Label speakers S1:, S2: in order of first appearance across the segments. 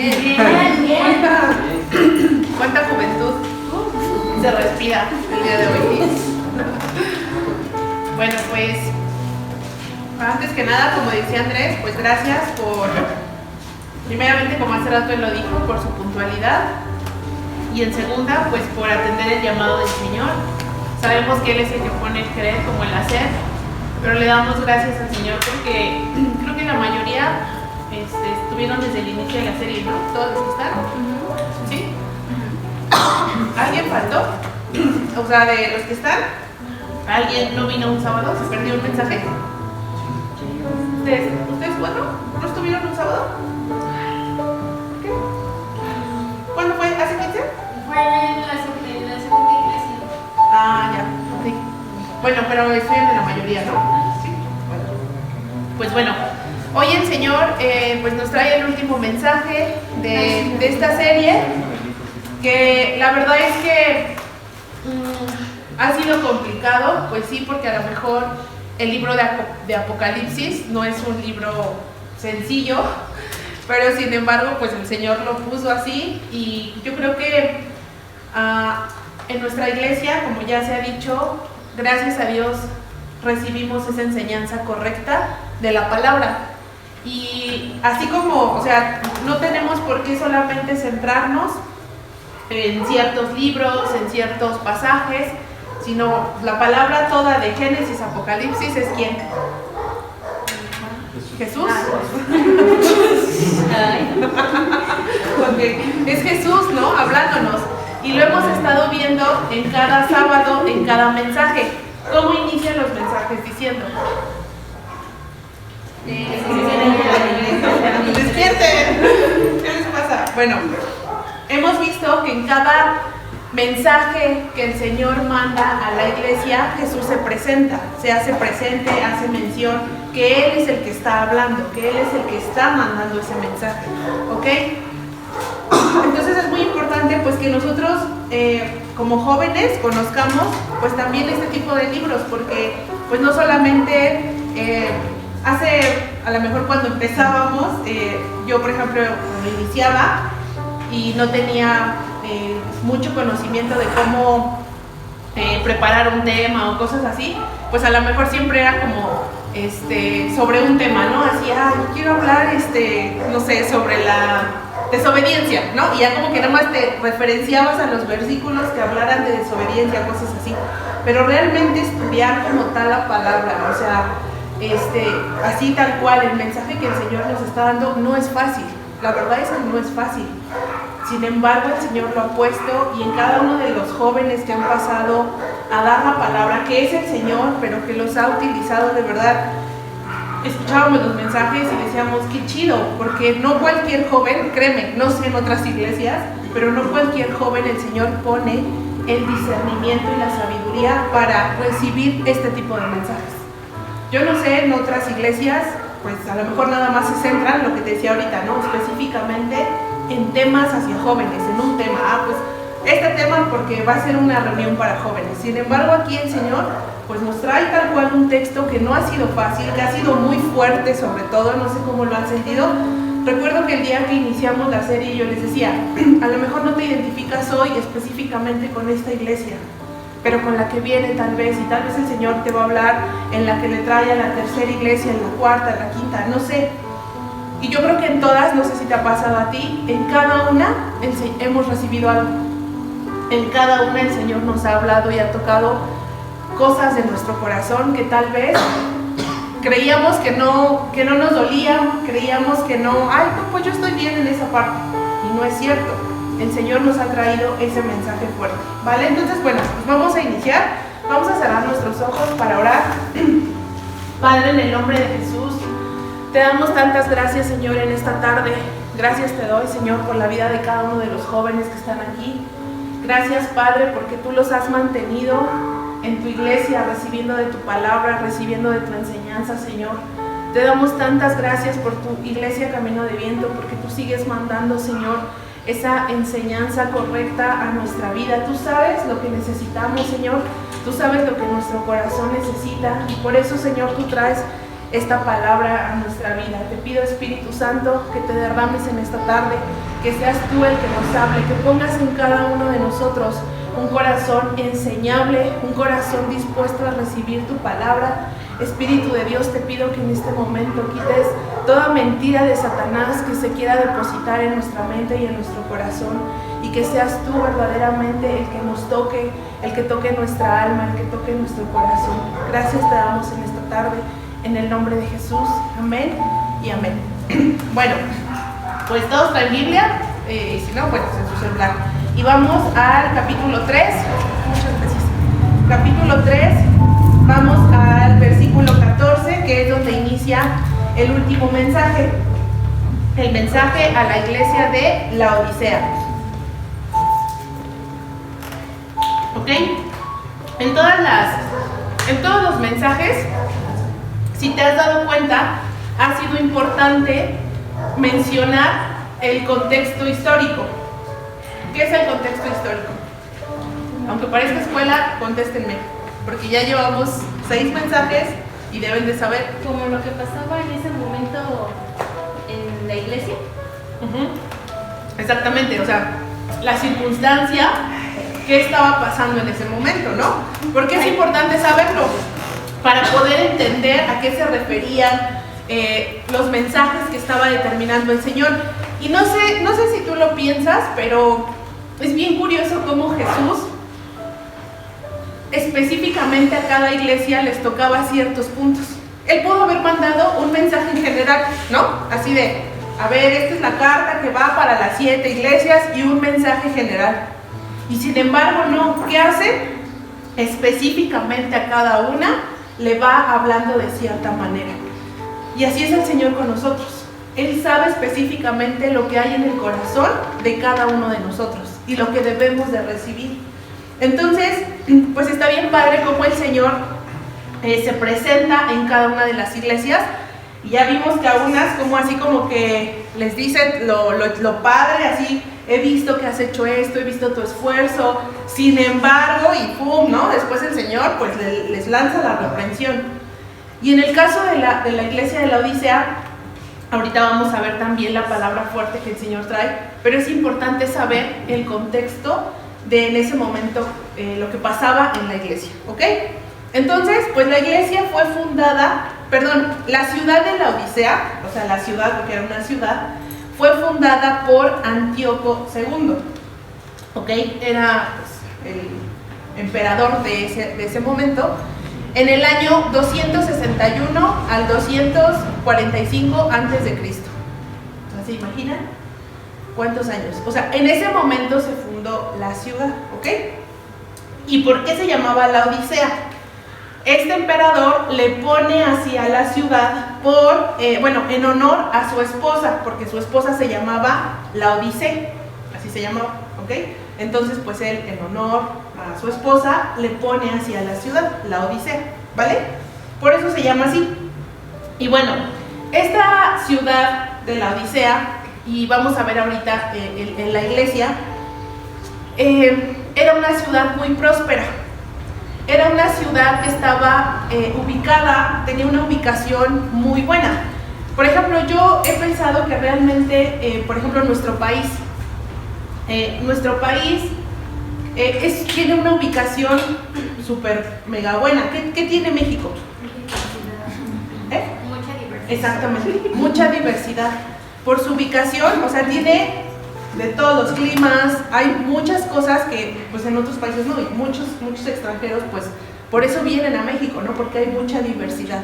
S1: Bien. ¿Cuánta juventud se respira el día de hoy? Bueno, pues antes que nada, como decía Andrés, pues gracias por, primeramente, como hace rato él lo dijo, por su puntualidad, y en segunda, pues por atender el llamado del Señor. Sabemos que Él es el que pone el querer como el hacer, pero le damos gracias al Señor porque creo que la mayoría estuvieron desde el inicio de la serie, ¿no? ¿Todos los que están? ¿Sí? ¿Alguien faltó? O sea, de los que están, ¿alguien no vino un sábado? ¿Se perdió un mensaje? ¿Ustedes cuatro? ¿No estuvieron un sábado? ¿Qué? ¿Cuándo fue? ¿Hace 15?
S2: Fue en la segunda iglesia.
S1: Ah, ya, sí. Bueno, pero estoy en la mayoría, ¿no? Sí. Pues bueno, hoy el Señor pues nos trae el último mensaje de esta serie, que la verdad es que ha sido complicado, pues sí, porque a lo mejor el libro de Apocalipsis no es un libro sencillo, pero sin embargo, pues el Señor lo puso así, y yo creo que en nuestra iglesia, como ya se ha dicho, gracias a Dios recibimos esa enseñanza correcta de la palabra. Y así como, o sea, no tenemos por qué solamente centrarnos en ciertos libros, en ciertos pasajes, sino la palabra toda de Génesis, Apocalipsis, ¿es quién? Jesús. Okay. Es Jesús, ¿no? Hablándonos. Y lo hemos estado viendo en cada sábado, en cada mensaje. ¿Cómo inician los mensajes? Diciendo: ¡despierten! ¿Qué les pasa? Bueno, hemos visto que en cada mensaje que el Señor manda a la iglesia, Jesús se presenta, se hace presente, hace mención que Él es el que está hablando, que Él es el que está mandando ese mensaje, ¿ok? Entonces es muy importante pues que nosotros como jóvenes conozcamos pues también este tipo de libros, porque pues no solamente a lo mejor cuando empezábamos, yo por ejemplo cuando iniciaba y no tenía mucho conocimiento de cómo preparar un tema o cosas así, pues a lo mejor siempre era como sobre un tema, ¿no? Así, quiero hablar, no sé, sobre la desobediencia, ¿no? Y ya como que nada más te referenciabas a los versículos que hablaran de desobediencia, cosas así. Pero realmente estudiar como tal la palabra, o sea, así tal cual, el mensaje que el Señor nos está dando no es fácil. La verdad es que no es fácil. Sin embargo, el Señor lo ha puesto, y en cada uno de los jóvenes que han pasado a dar la palabra, que es el Señor, pero que los ha utilizado de verdad. Escuchábamos los mensajes y decíamos, qué chido, porque no cualquier joven, créeme, no sé en otras iglesias, pero no cualquier joven el Señor pone el discernimiento y la sabiduría para recibir este tipo de mensajes. Yo no sé en otras iglesias, pues a lo mejor nada más se centran, lo que te decía ahorita, ¿no? Específicamente en temas hacia jóvenes, en un tema, pues este tema porque va a ser una reunión para jóvenes. Sin embargo, aquí el Señor pues nos trae tal cual un texto que no ha sido fácil, que ha sido muy fuerte sobre todo, no sé cómo lo han sentido. Recuerdo que el día que iniciamos la serie yo les decía, a lo mejor no te identificas hoy específicamente con esta iglesia, pero con la que viene tal vez, y tal vez el Señor te va a hablar en la que le trae a la tercera iglesia, en la cuarta, en la quinta, no sé. Y yo creo que en todas, no sé si te ha pasado a ti, en cada una hemos recibido algo. En cada una el Señor nos ha hablado y ha tocado cosas de nuestro corazón que tal vez creíamos que no nos dolían, creíamos que no, pues yo estoy bien en esa parte. Y no es cierto. El Señor nos ha traído ese mensaje fuerte, ¿vale? Entonces, bueno, pues vamos a iniciar. Vamos a cerrar nuestros ojos para orar. Padre, en el nombre de Jesús, te damos tantas gracias, Señor, en esta tarde. Gracias te doy, Señor, por la vida de cada uno de los jóvenes que están aquí. Gracias, Padre, porque tú los has mantenido en tu iglesia, recibiendo de tu palabra, recibiendo de tu enseñanza, Señor. Te damos tantas gracias por tu iglesia Camino de Viento, porque tú sigues mandando, Señor, esa enseñanza correcta a nuestra vida. Tú sabes lo que necesitamos, Señor. Tú sabes lo que nuestro corazón necesita. Y por eso, Señor, tú traes esta palabra a nuestra vida. Te pido, Espíritu Santo, que te derrames en esta tarde, que seas tú el que nos hable, que pongas en cada uno de nosotros un corazón enseñable, un corazón dispuesto a recibir tu palabra. Espíritu de Dios, te pido que en este momento quites toda mentira de Satanás que se quiera depositar en nuestra mente y en nuestro corazón, y que seas tú verdaderamente el que nos toque, el que toque nuestra alma, el que toque nuestro corazón. Gracias te damos en esta tarde, en el nombre de Jesús. Amén y amén. Bueno, pues todos traen Biblia, y si no, pues en su celular. Y vamos al capítulo 3. Muchas gracias. Capítulo 3, vamos al versículo 14, que es donde inicia el último mensaje. El mensaje a la iglesia de Laodicea. ¿Ok? En todos los mensajes, si te has dado cuenta, ha sido importante mencionar el contexto histórico. ¿Qué es el contexto histórico? Aunque parezca escuela, contéstenme, porque ya llevamos 6 mensajes y deben de saber.
S2: Como lo que pasaba en ese momento en la iglesia.
S1: Exactamente, o sea, la circunstancia que estaba pasando en ese momento, ¿no? Porque es importante saberlo para poder entender a qué se referían los mensajes que estaba determinando el Señor. Y no sé si tú lo piensas, pero es bien curioso cómo Jesús específicamente a cada iglesia les tocaba ciertos puntos. Él pudo haber mandado un mensaje en general, ¿no? Así de, a ver, esta es la carta que va para las 7 iglesias y un mensaje general. Y sin embargo, no, ¿qué hace? Específicamente a cada una le va hablando de cierta manera. Y así es el Señor con nosotros. Él sabe específicamente lo que hay en el corazón de cada uno de nosotros y lo que debemos de recibir. Entonces, pues está bien padre cómo el Señor se presenta en cada una de las iglesias. Y ya vimos que a unas como así como que les dice lo padre, así, he visto que has hecho esto, he visto tu esfuerzo, sin embargo, y pum, ¿no? Después el Señor pues les lanza la reprensión. Y en el caso de la iglesia de Laodicea, ahorita vamos a ver también la palabra fuerte que el Señor trae, pero es importante saber el contexto de en ese momento lo que pasaba en la iglesia, ¿ok? Entonces, pues la iglesia fue fundada, la ciudad de Laodicea, o sea, la ciudad, porque era una ciudad, fue fundada por Antíoco II, ¿ok? Era pues, el emperador de ese momento, en el año 261 al 245 antes de Cristo. ¿Se imaginan? ¿Cuántos años? O sea, en ese momento se fundó la ciudad, ¿ok? ¿Y por qué se llamaba Laodicea? Este emperador le pone así a la ciudad en honor a su esposa, porque su esposa se llamaba Laodicea, así se llamaba, ¿ok? Entonces, pues él, en honor a su esposa, le pone así a la ciudad, Laodicea, ¿vale? Por eso se llama así. Y bueno, esta ciudad de Laodicea, y vamos a ver ahorita en la iglesia, era una ciudad muy próspera. Era una ciudad que estaba ubicada, tenía una ubicación muy buena. Por ejemplo, yo he pensado que realmente, por ejemplo, nuestro país tiene una ubicación súper mega buena. ¿Qué tiene México?
S2: Mucha diversidad.
S1: Exactamente, mucha diversidad. Por su ubicación, o sea, tiene de todos los climas, hay muchas cosas que pues en otros países no, y muchos extranjeros pues por eso vienen a México, ¿no? Porque hay mucha diversidad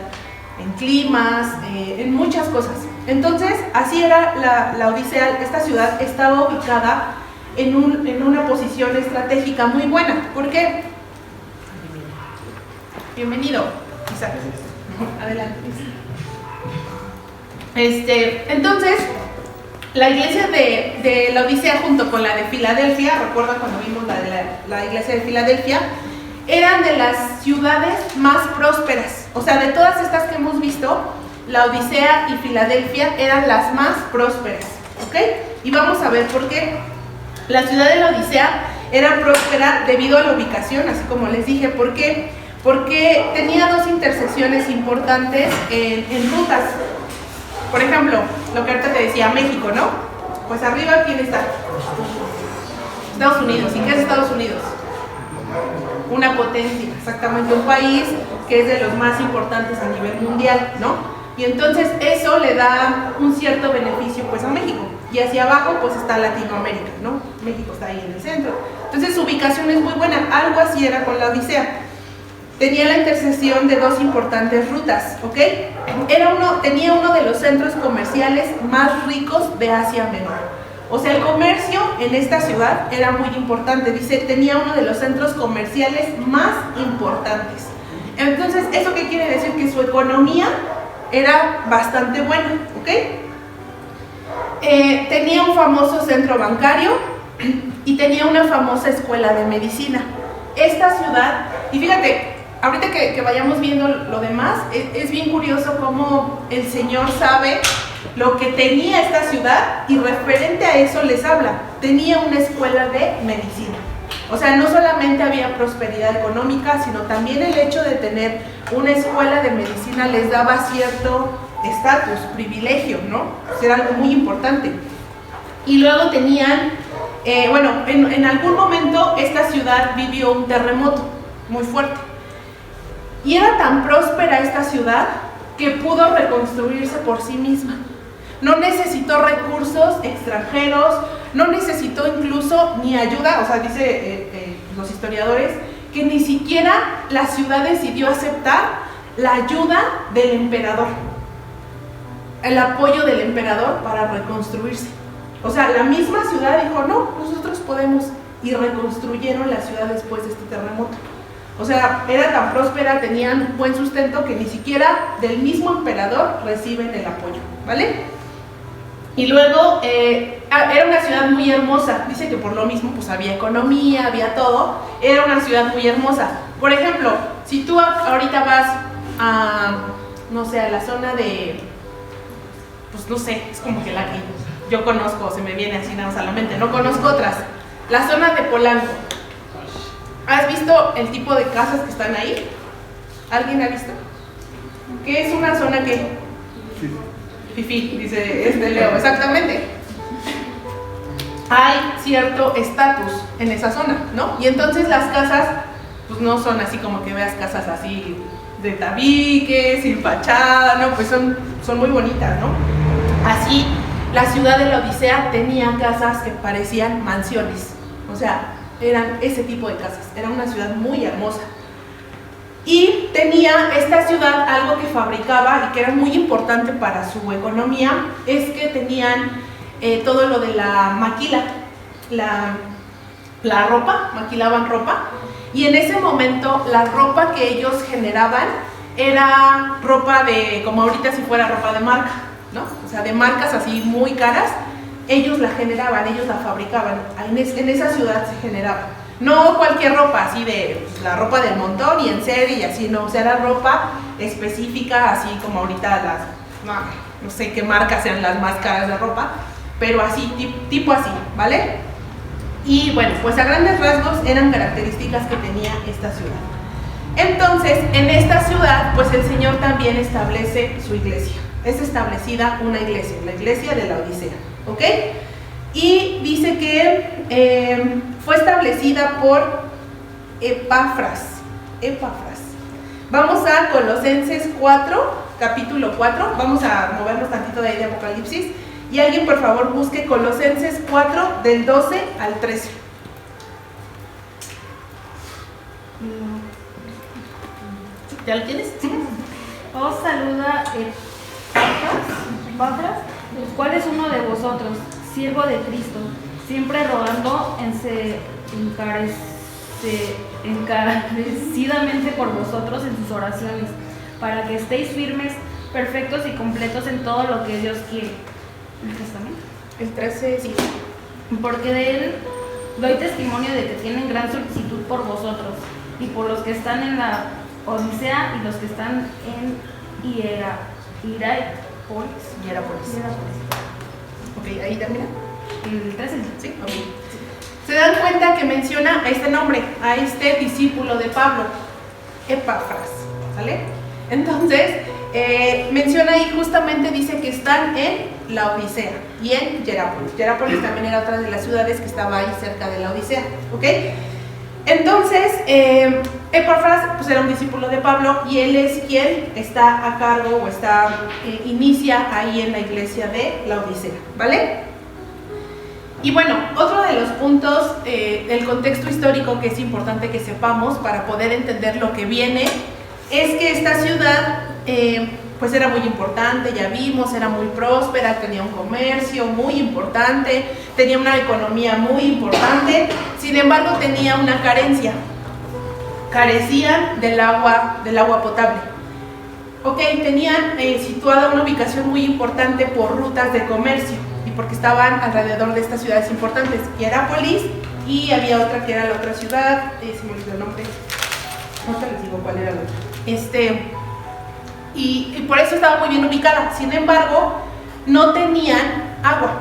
S1: en climas, en muchas cosas. Entonces, así era la Odisea. Esta ciudad estaba ubicada en una posición estratégica muy buena. ¿Por qué? Bienvenido, Isaac. Adelante. Entonces, la iglesia de Laodicea junto con la de Filadelfia, recuerda cuando vimos la iglesia de Filadelfia, eran de las ciudades más prósperas. O sea, de todas estas que hemos visto, Laodicea y Filadelfia eran las más prósperas, ¿ok? Y vamos a ver por qué. La ciudad de Laodicea era próspera debido a la ubicación, así como les dije. ¿Por qué? porque tenía dos intersecciones importantes en rutas. Por ejemplo, lo que ahorita te decía, México, ¿no? Pues arriba, ¿quién está? Estados Unidos. ¿Y qué es Estados Unidos? Una potencia, exactamente, un país que es de los más importantes a nivel mundial, ¿no? Y entonces eso le da un cierto beneficio pues a México. Y hacia abajo pues está Latinoamérica, ¿no? México está ahí en el centro. Entonces su ubicación es muy buena, algo así era con la Odisea. Tenía la intersección de dos importantes rutas, ¿ok? Tenía uno de los centros comerciales más ricos de Asia Menor. O sea, el comercio en esta ciudad era muy importante. Dice, tenía uno de los centros comerciales más importantes. Entonces, ¿eso qué quiere decir? Que su economía era bastante buena, ¿ok? Tenía un famoso centro bancario y tenía una famosa escuela de medicina. Esta ciudad, y fíjate, ahorita que vayamos viendo lo demás, es bien curioso cómo el Señor sabe lo que tenía esta ciudad y referente a eso les habla. Tenía una escuela de medicina. O sea, no solamente había prosperidad económica, sino también el hecho de tener una escuela de medicina les daba cierto estatus, privilegio, ¿no? Pues era algo muy importante. Y luego tenían, en algún momento esta ciudad vivió un terremoto muy fuerte. Y era tan próspera esta ciudad que pudo reconstruirse por sí misma. No necesitó recursos extranjeros, no necesitó incluso ni ayuda, o sea, dice los historiadores, que ni siquiera la ciudad decidió aceptar la ayuda del emperador, el apoyo del emperador para reconstruirse. O sea, la misma ciudad dijo, no, nosotros podemos, y reconstruyeron la ciudad después de este terremoto. O sea, era tan próspera, tenían buen sustento que ni siquiera del mismo emperador reciben el apoyo, ¿vale? Y luego, era una ciudad muy hermosa, dice que por lo mismo pues había economía, había todo, era una ciudad muy hermosa. Por ejemplo, si tú ahorita vas a, no sé, a la zona de, pues no sé, es como que la que yo conozco, se me viene así nada más a la mente, no conozco otras, la zona de Polanco. ¿Has visto el tipo de casas que están ahí? ¿Alguien ha visto? ¿Qué es una zona que? Fifí, dice Leo, exactamente. Hay cierto estatus en esa zona, ¿no? Y entonces las casas, pues no son así como que veas casas así de tabique, sin fachada, ¿no? Pues son muy bonitas, ¿no? Así, la ciudad de la Odisea tenía casas que parecían mansiones, o sea, eran ese tipo de casas, era una ciudad muy hermosa. Y tenía esta ciudad algo que fabricaba y que era muy importante para su economía, es que tenían todo lo de la maquila, la ropa, maquilaban ropa, y en ese momento la ropa que ellos generaban era ropa de, como ahorita si fuera ropa de marca, ¿no? O sea, de marcas así muy caras, ellos la generaban, ellos la fabricaban, en esa ciudad se generaba. No cualquier ropa, así de pues, la ropa del montón y en serie y así, no, o sea, era ropa específica, así como ahorita no sé qué marcas sean las más caras de ropa, pero así, tipo así, ¿vale? Y bueno, pues a grandes rasgos eran características que tenía esta ciudad. Entonces, en esta ciudad, pues el Señor también establece su iglesia. Es establecida una iglesia, la iglesia de la Odisea, ¿ok? Y dice que fue establecida por Epafras. Vamos a Colosenses 4, capítulo 4. Vamos a movernos tantito de ahí de Apocalipsis. Y alguien por favor busque Colosenses 4 del 12 al 13. ¿Ya lo tienes? ¿Sí?
S2: Os saluda Epafras, el cual es uno de vosotros, siervo de Cristo, siempre rogando encarecidamente por vosotros en sus oraciones, para que estéis firmes, perfectos y completos en todo lo que Dios quiere. ¿El testamento?
S1: El 13, sí.
S2: Porque de él doy testimonio de que tienen gran solicitud por vosotros y por los que están en la Odisea y los que están en Hierápolis.
S1: Ok, ahí termina.
S2: El 13.
S1: Sí, ok. Se dan cuenta que menciona a este nombre, a este discípulo de Pablo. Epafras, ¿sale? Entonces, menciona ahí, justamente dice que están en la Odisea y en Hierápolis. Hierápolis también era otra de las ciudades que estaba ahí cerca de la Odisea, ¿ok? Entonces, Epafras pues era un discípulo de Pablo y él es quien está a cargo o inicia ahí en la iglesia de la Odisea, ¿vale? Y bueno, otro de los puntos del contexto histórico que es importante que sepamos para poder entender lo que viene es que esta ciudad pues era muy importante, ya vimos, era muy próspera, tenía un comercio muy importante, tenía una economía muy importante, sin embargo tenía una carencia, carecían del agua potable. Ok, tenían situada una ubicación muy importante por rutas de comercio y porque estaban alrededor de estas ciudades importantes, Hierápolis, y había otra que era la otra ciudad, se me olvidó el nombre, no te les digo cuál era la otra. Y por eso estaba muy bien ubicada. Sin embargo, no tenían agua.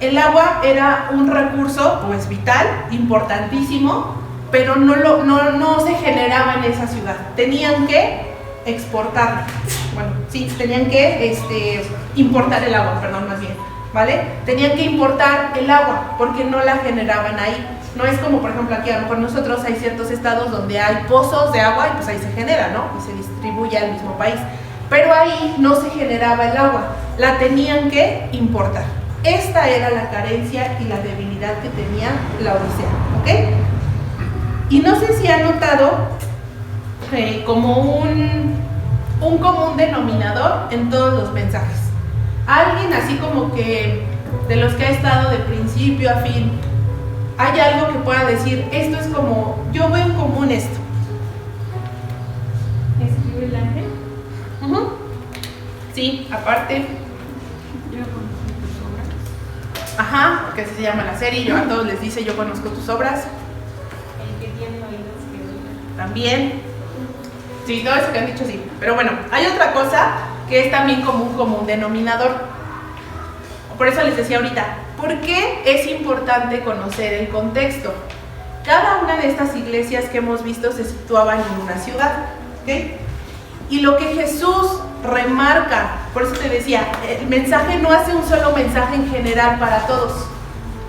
S1: El agua era un recurso pues vital, importantísimo, pero no se generaba en esa ciudad. Tenían que exportarlo. Bueno, sí, tenían que importar el agua, perdón, más bien, ¿vale? Tenían que importar el agua porque no la generaban ahí. No es como, por ejemplo, aquí a lo mejor nosotros hay ciertos estados donde hay pozos de agua y pues ahí se genera, ¿no? Y se distribuye al mismo país. Pero ahí no se generaba el agua, la tenían que importar. Esta era la carencia y la debilidad que tenía la Odisea, ¿ok? Y no sé si han notado como un común denominador en todos los mensajes. Alguien así como que de los que ha estado de principio a fin, hay algo que pueda decir, esto es como, yo veo en común esto.
S2: ¿Escribe el ángel?
S1: Sí, aparte.
S2: Yo conozco tus obras.
S1: Ajá, porque así se llama la serie, yo a todos les dice, yo conozco tus obras.
S2: El que tiene oídos que oiga.
S1: También. Sí, todo eso que han dicho sí. Pero bueno, hay otra cosa que es también como un común denominador. Por eso les decía ahorita, ¿por qué es importante conocer el contexto? Cada una de estas iglesias que hemos visto se situaban en una ciudad, ¿ok? Y lo que Jesús remarca, por eso te decía, el mensaje no hace un solo mensaje en general para todos.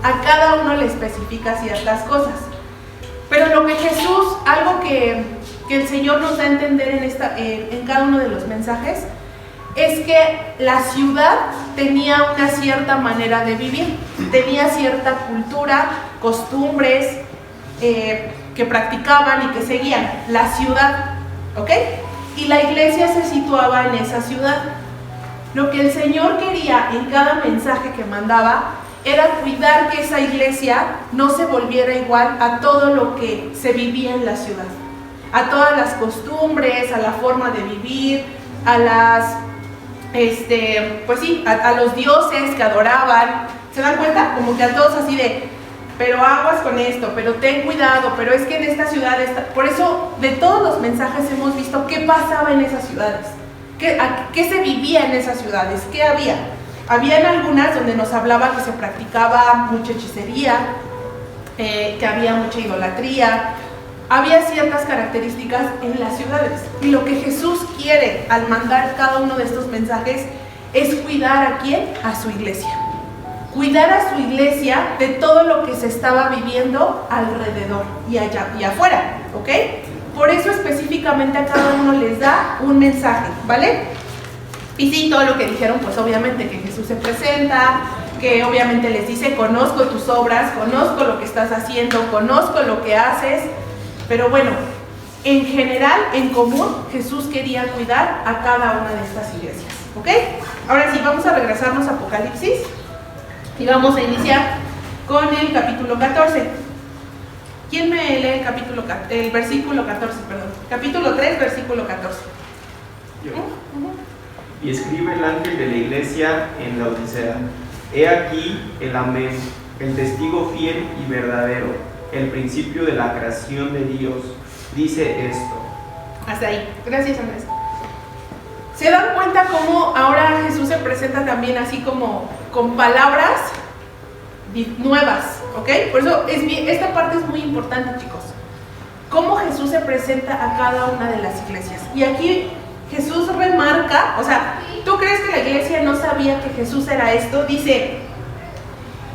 S1: A cada uno le especifica ciertas cosas. Pero lo que Jesús, algo que el Señor nos da a entender en cada uno de los mensajes, es que la ciudad tenía una cierta manera de vivir, tenía cierta cultura, costumbres que practicaban y que seguían, la ciudad, ¿ok? Y la iglesia se situaba en esa ciudad. Lo que el Señor quería en cada mensaje que mandaba era cuidar que esa iglesia no se volviera igual a todo lo que se vivía en la ciudad, a todas las costumbres, a la forma de vivir, a las pues sí, a los dioses que adoraban. ¿Se dan cuenta? Como que a todos así de, pero aguas con esto, pero ten cuidado, pero es que en esta ciudad por eso de todos los mensajes hemos visto qué pasaba en esas ciudades, qué se vivía en esas ciudades, qué había. Habían algunas donde nos hablaba que se practicaba mucha hechicería, que había mucha idolatría. Había ciertas características en las ciudades y lo que Jesús quiere al mandar cada uno de estos mensajes es cuidar ¿a quién? A su iglesia. Cuidar a su iglesia de todo lo que se estaba viviendo alrededor y allá y afuera, ¿ok? Por eso específicamente a cada uno les da un mensaje, ¿vale? Y sí, todo lo que dijeron, pues obviamente que Jesús se presenta, que obviamente les dice, conozco tus obras, conozco lo que estás haciendo, conozco lo que haces. Pero bueno, en general, en común, Jesús quería cuidar a cada una de estas iglesias, ¿ok? Ahora sí, vamos a regresarnos a Apocalipsis y vamos a iniciar con el capítulo 14. ¿Quién me lee el versículo 14, perdón? Capítulo 3, versículo 14.
S3: Yo. Y escribe el ángel de la iglesia en la Odisea. He aquí el amén, el testigo fiel y verdadero, el principio de la creación de Dios, dice esto.
S1: Hasta ahí. Gracias, Andrés. ¿Se dan cuenta cómo ahora Jesús se presenta también así como con palabras nuevas? ¿Ok? Por eso esta parte es muy importante, chicos. cómo Jesús se presenta a cada una de las iglesias. Y aquí Jesús remarca, o sea, ¿tú crees que la iglesia no sabía que Jesús era esto? Dice,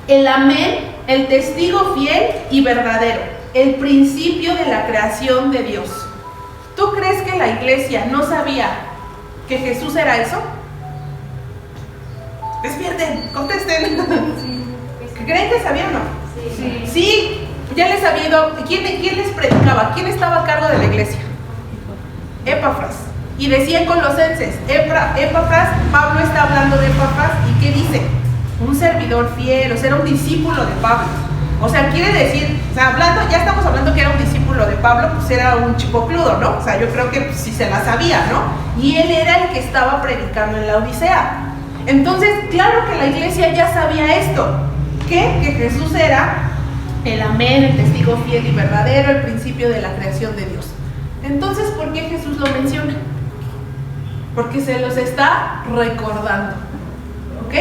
S1: el amén, el testigo fiel y verdadero, el principio de la creación de Dios. ¿Tú crees que la iglesia no sabía que Jesús era eso? Despierten, contesten. ¿Creen que sabía o no?
S2: Sí.
S1: Sí, ya les había ido. ¿Quién les predicaba? ¿Quién estaba a cargo de la iglesia? Epafras. Y decía en Colosenses, Epafras, Pablo está hablando de Epafras, ¿y qué dice? Un servidor fiel, o sea, era un discípulo de Pablo. O sea, quiere decir, o sea, ya estamos hablando que era un discípulo de Pablo, pues era un chipocludo, ¿no? O sea, yo creo que pues, sí se la sabía, ¿no? Y él era el que estaba predicando en la Odisea. Entonces, claro que la iglesia ya sabía esto, que Jesús era el amén, el testigo fiel y verdadero, el principio de la creación de Dios. Entonces, ¿por qué Jesús lo menciona? Porque se los está recordando, ¿ok?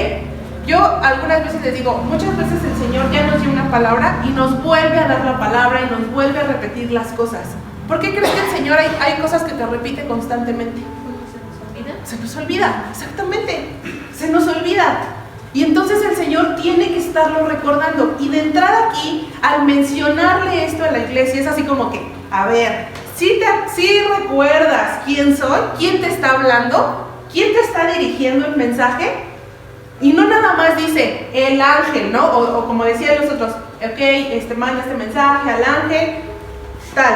S1: Yo algunas veces les digo, muchas veces el Señor ya nos dio una palabra y nos vuelve a dar la palabra y nos vuelve a repetir las cosas. ¿Por qué crees que el Señor hay cosas que te repite constantemente? Se nos olvida, exactamente, se nos olvida. Y entonces el Señor tiene que estarlo recordando. Y de entrada aquí, al mencionarle esto a la iglesia, es así como que, a ver, si recuerdas quién soy, quién te está hablando, quién te está dirigiendo el mensaje. Y no nada más dice el ángel, ¿no? O como decían los otros, ok, manda este mensaje al ángel, tal.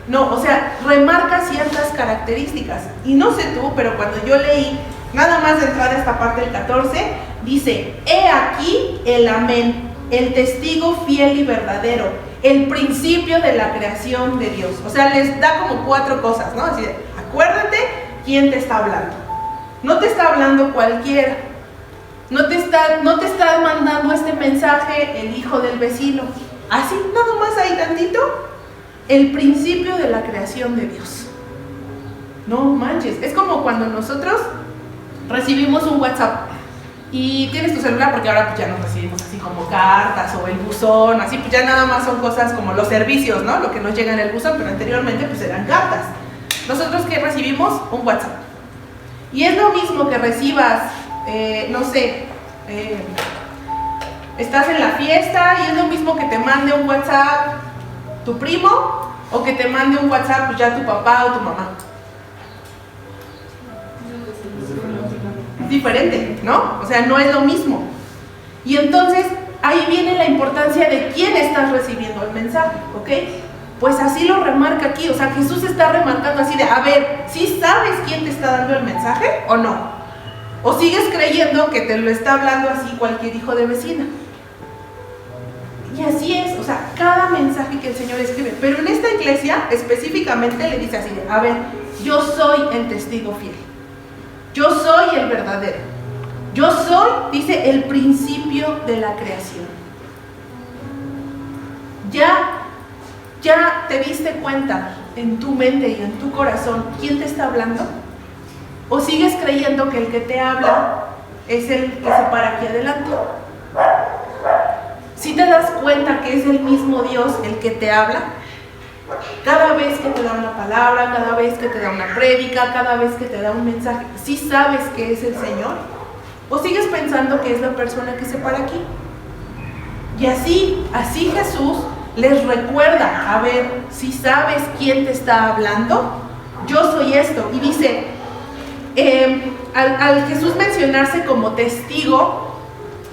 S1: No, o sea, remarca ciertas características. Y no sé tú, pero cuando yo leí, nada más de entrar a esta parte del 14, dice, he aquí el amén, el testigo fiel y verdadero, el principio de la creación de Dios. O sea, les da como 4 cosas, ¿no? Así de, acuérdate quién te está hablando. No te está hablando cualquiera. No te está mandando este mensaje el hijo del vecino. Así, nada más ahí tantito. El principio de la creación de Dios. No manches, es como cuando nosotros recibimos un WhatsApp y tienes tu celular, porque ahora pues ya no recibimos así como cartas o el buzón, así pues ya nada más son cosas como los servicios, ¿no? Lo que nos llega en el buzón, pero anteriormente pues eran cartas. Nosotros que recibimos un WhatsApp. Y es lo mismo que recibas, no sé, estás en la fiesta y es lo mismo que te mande un WhatsApp tu primo o que te mande un WhatsApp pues ya tu papá o tu mamá. Es diferente, ¿no? O sea, no es lo mismo. Y entonces ahí viene la importancia de quién estás recibiendo el mensaje, ¿ok? Pues así lo remarca aquí, o sea, Jesús está remarcando así de, a ver, ¿sí sabes quién te está dando el mensaje o no? ¿O sigues creyendo que te lo está hablando así cualquier hijo de vecina? Y así es, o sea, cada mensaje que el Señor escribe. Pero en esta iglesia específicamente le dice así, a ver, yo soy el testigo fiel. Yo soy el verdadero. Yo soy, dice, el principio de la creación. ¿Ya te diste cuenta en tu mente y en tu corazón quién te está hablando? ¿O sigues creyendo que el que te habla es el que se para aquí adelante? ¿Sí te das cuenta que es el mismo Dios el que te habla? Cada vez que te da una palabra, cada vez que te da una prédica, cada vez que te da un mensaje, ¿sí sabes que es el Señor? ¿O sigues pensando que es la persona que se para aquí? Y así Jesús les recuerda, a ver, si sabes quién te está hablando, yo soy esto. Y dice, al Jesús mencionarse como testigo,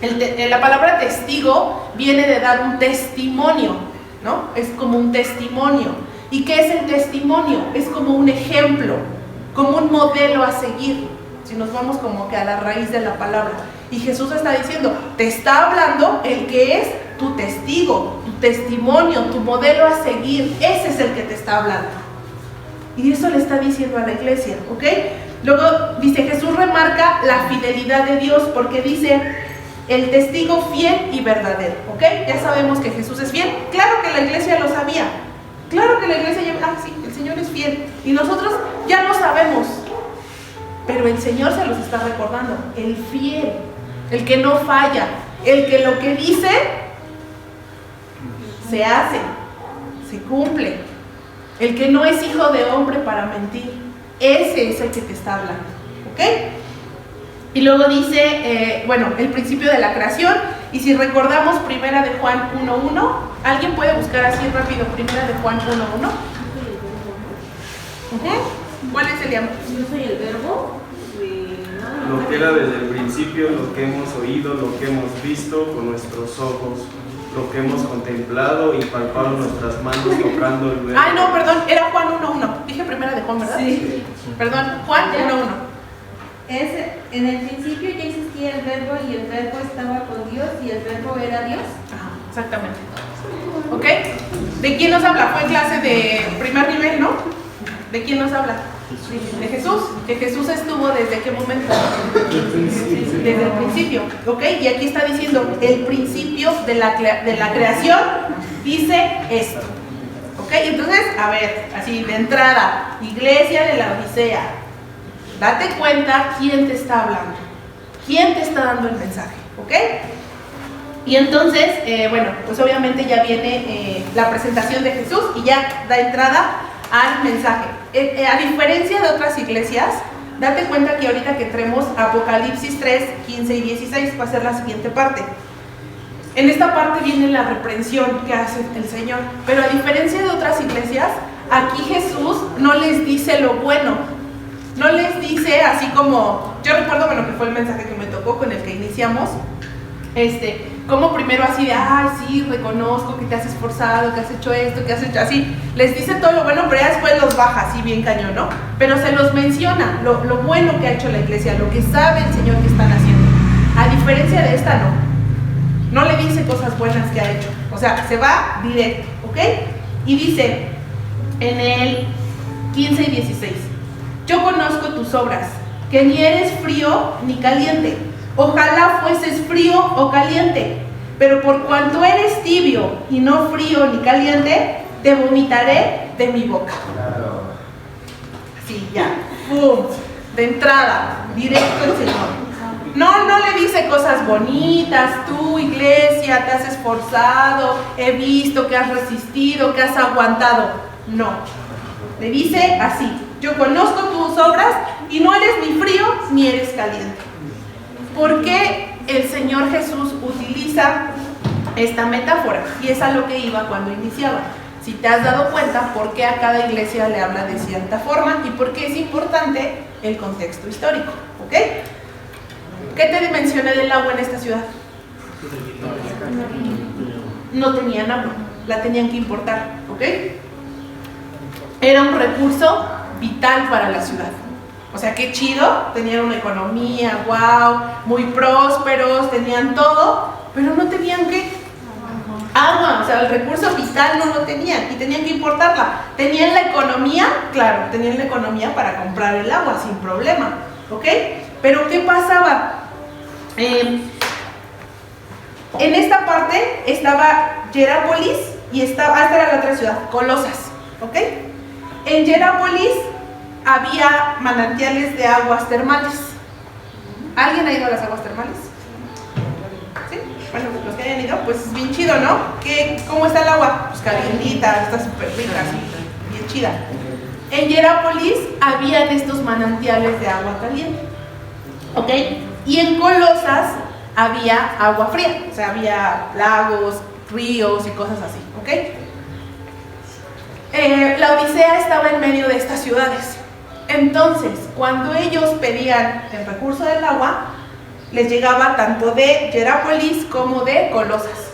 S1: la palabra testigo viene de dar un testimonio, ¿no? Es como un testimonio. ¿Y qué es el testimonio? Es como un ejemplo, como un modelo a seguir, si nos vamos como que a la raíz de la palabra. Y Jesús está diciendo, te está hablando el que es tu testigo, tu testimonio, tu modelo a seguir, ese es el que te está hablando. Y eso le está diciendo a la iglesia, ¿ok? Luego dice, Jesús remarca la fidelidad de Dios porque dice, el testigo fiel y verdadero, ¿ok? Ya sabemos que Jesús es fiel. Claro que la iglesia lo sabía. Claro que la iglesia ya, sí, el Señor es fiel. Y nosotros ya lo sabemos. Pero el Señor se los está recordando. El fiel, el que no falla, el que lo que dice se hace, se cumple. el que no es hijo de hombre para mentir. Ese es el que te está hablando, ¿ok? Y luego dice, el principio de la creación. Y si recordamos primera de Juan 1:1, ¿alguien puede buscar así rápido primera de Juan 1:1? ¿Cuál es el llamado?
S4: Yo soy el verbo.
S3: Lo que era desde el principio, lo que hemos oído, lo que hemos visto con nuestros ojos, lo que hemos contemplado y palpado nuestras manos tocando el verbo.
S1: Ay, no, perdón, era Juan 1:1. Dije primera de Juan, ¿verdad?
S4: Sí.
S1: Perdón, Juan 1:1.
S4: En el principio ya existía el verbo y el verbo estaba con Dios y el verbo era Dios.
S1: Ajá, exactamente. ¿Ok? ¿De quién nos habla? Fue clase de primer nivel, ¿no? ¿De quién nos habla? De Jesús. Que Jesús estuvo desde qué momento? Desde el principio. ¿Ok? Y aquí está diciendo el principio de la creación dice esto. ¿Ok? Entonces, a ver, así de entrada, iglesia de la Odisea, date cuenta quién te está hablando, quién te está dando el mensaje. ¿Ok? Y entonces, pues obviamente ya viene la presentación de Jesús y ya da entrada al mensaje. A diferencia de otras iglesias, date cuenta que ahorita que tenemos Apocalipsis 3, 15 y 16 va a ser la siguiente parte. En esta parte viene la reprensión que hace el Señor, pero a diferencia de otras iglesias, aquí Jesús no les dice lo bueno, no les dice así como, yo recuerdo que fue el mensaje que me tocó con el que iniciamos, como primero así de, ay, sí, reconozco que te has esforzado, que has hecho esto, que has hecho así, les dice todo lo bueno, pero ya después los baja así bien cañón, ¿no? Pero se los menciona, lo bueno que ha hecho la iglesia, lo que sabe el Señor que están haciendo. A diferencia de esta, no le dice cosas buenas que ha hecho, o sea, se va directo, ¿ok? Y dice en el 15 y 16, yo conozco tus obras, que ni eres frío ni caliente. Ojalá fueses frío o caliente, pero por cuanto eres tibio y no frío ni caliente, te vomitaré de mi boca. Así ya, ¡pum! De entrada, directo el Señor. No le dice cosas bonitas, tú iglesia, te has esforzado, he visto que has resistido, que has aguantado. No, le dice así, yo conozco tus obras y no eres ni frío ni eres caliente. ¿Por qué el Señor Jesús utiliza esta metáfora? Y es a lo que iba cuando iniciaba. Si te has dado cuenta por qué a cada iglesia le habla de cierta forma y por qué es importante el contexto histórico, ¿ok? ¿Qué te mencioné del agua en esta ciudad? No tenían agua, la tenían que importar, ¿ok? Era un recurso vital para la ciudad. O sea, qué chido, tenían una economía, wow, muy prósperos, tenían todo, pero no tenían ¿qué? Agua, o sea, el recurso vital no lo tenían y tenían que importarla. ¿Tenían la economía? Claro, tenían la economía para comprar el agua sin problema, ¿ok? Pero ¿qué pasaba? En esta parte estaba Hierápolis y esta era la otra ciudad, Colosas, ¿ok? En Hierápolis había manantiales de aguas termales. ¿Alguien ha ido a las aguas termales? ¿Sí? Bueno, los que hayan ido, pues bien chido, ¿no? ¿Cómo está el agua? Pues calientita, está súper rica, así, bien chida. En Hierápolis había estos manantiales de agua caliente, ¿ok? Y en Colosas había agua fría, o sea, había lagos, ríos y cosas así, ¿ok? La Odisea estaba en medio de estas ciudades. Entonces, cuando ellos pedían el recurso del agua, les llegaba tanto de Hierápolis como de Colosas.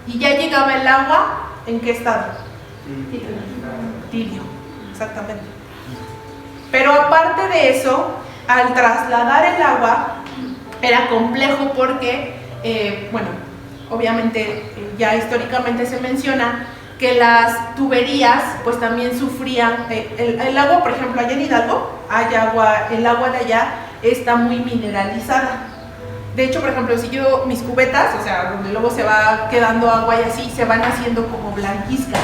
S1: Y ya llegaba el agua, ¿en qué estado? Tibio, exactamente. Pero aparte de eso, al trasladar el agua, era complejo porque, obviamente ya históricamente se menciona que las tuberías pues también sufrían, el agua, por ejemplo, allá en Hidalgo, hay agua, el agua de allá está muy mineralizada. De hecho, por ejemplo, si yo mis cubetas, o sea, donde luego se va quedando agua y así, se van haciendo como blanquizcas,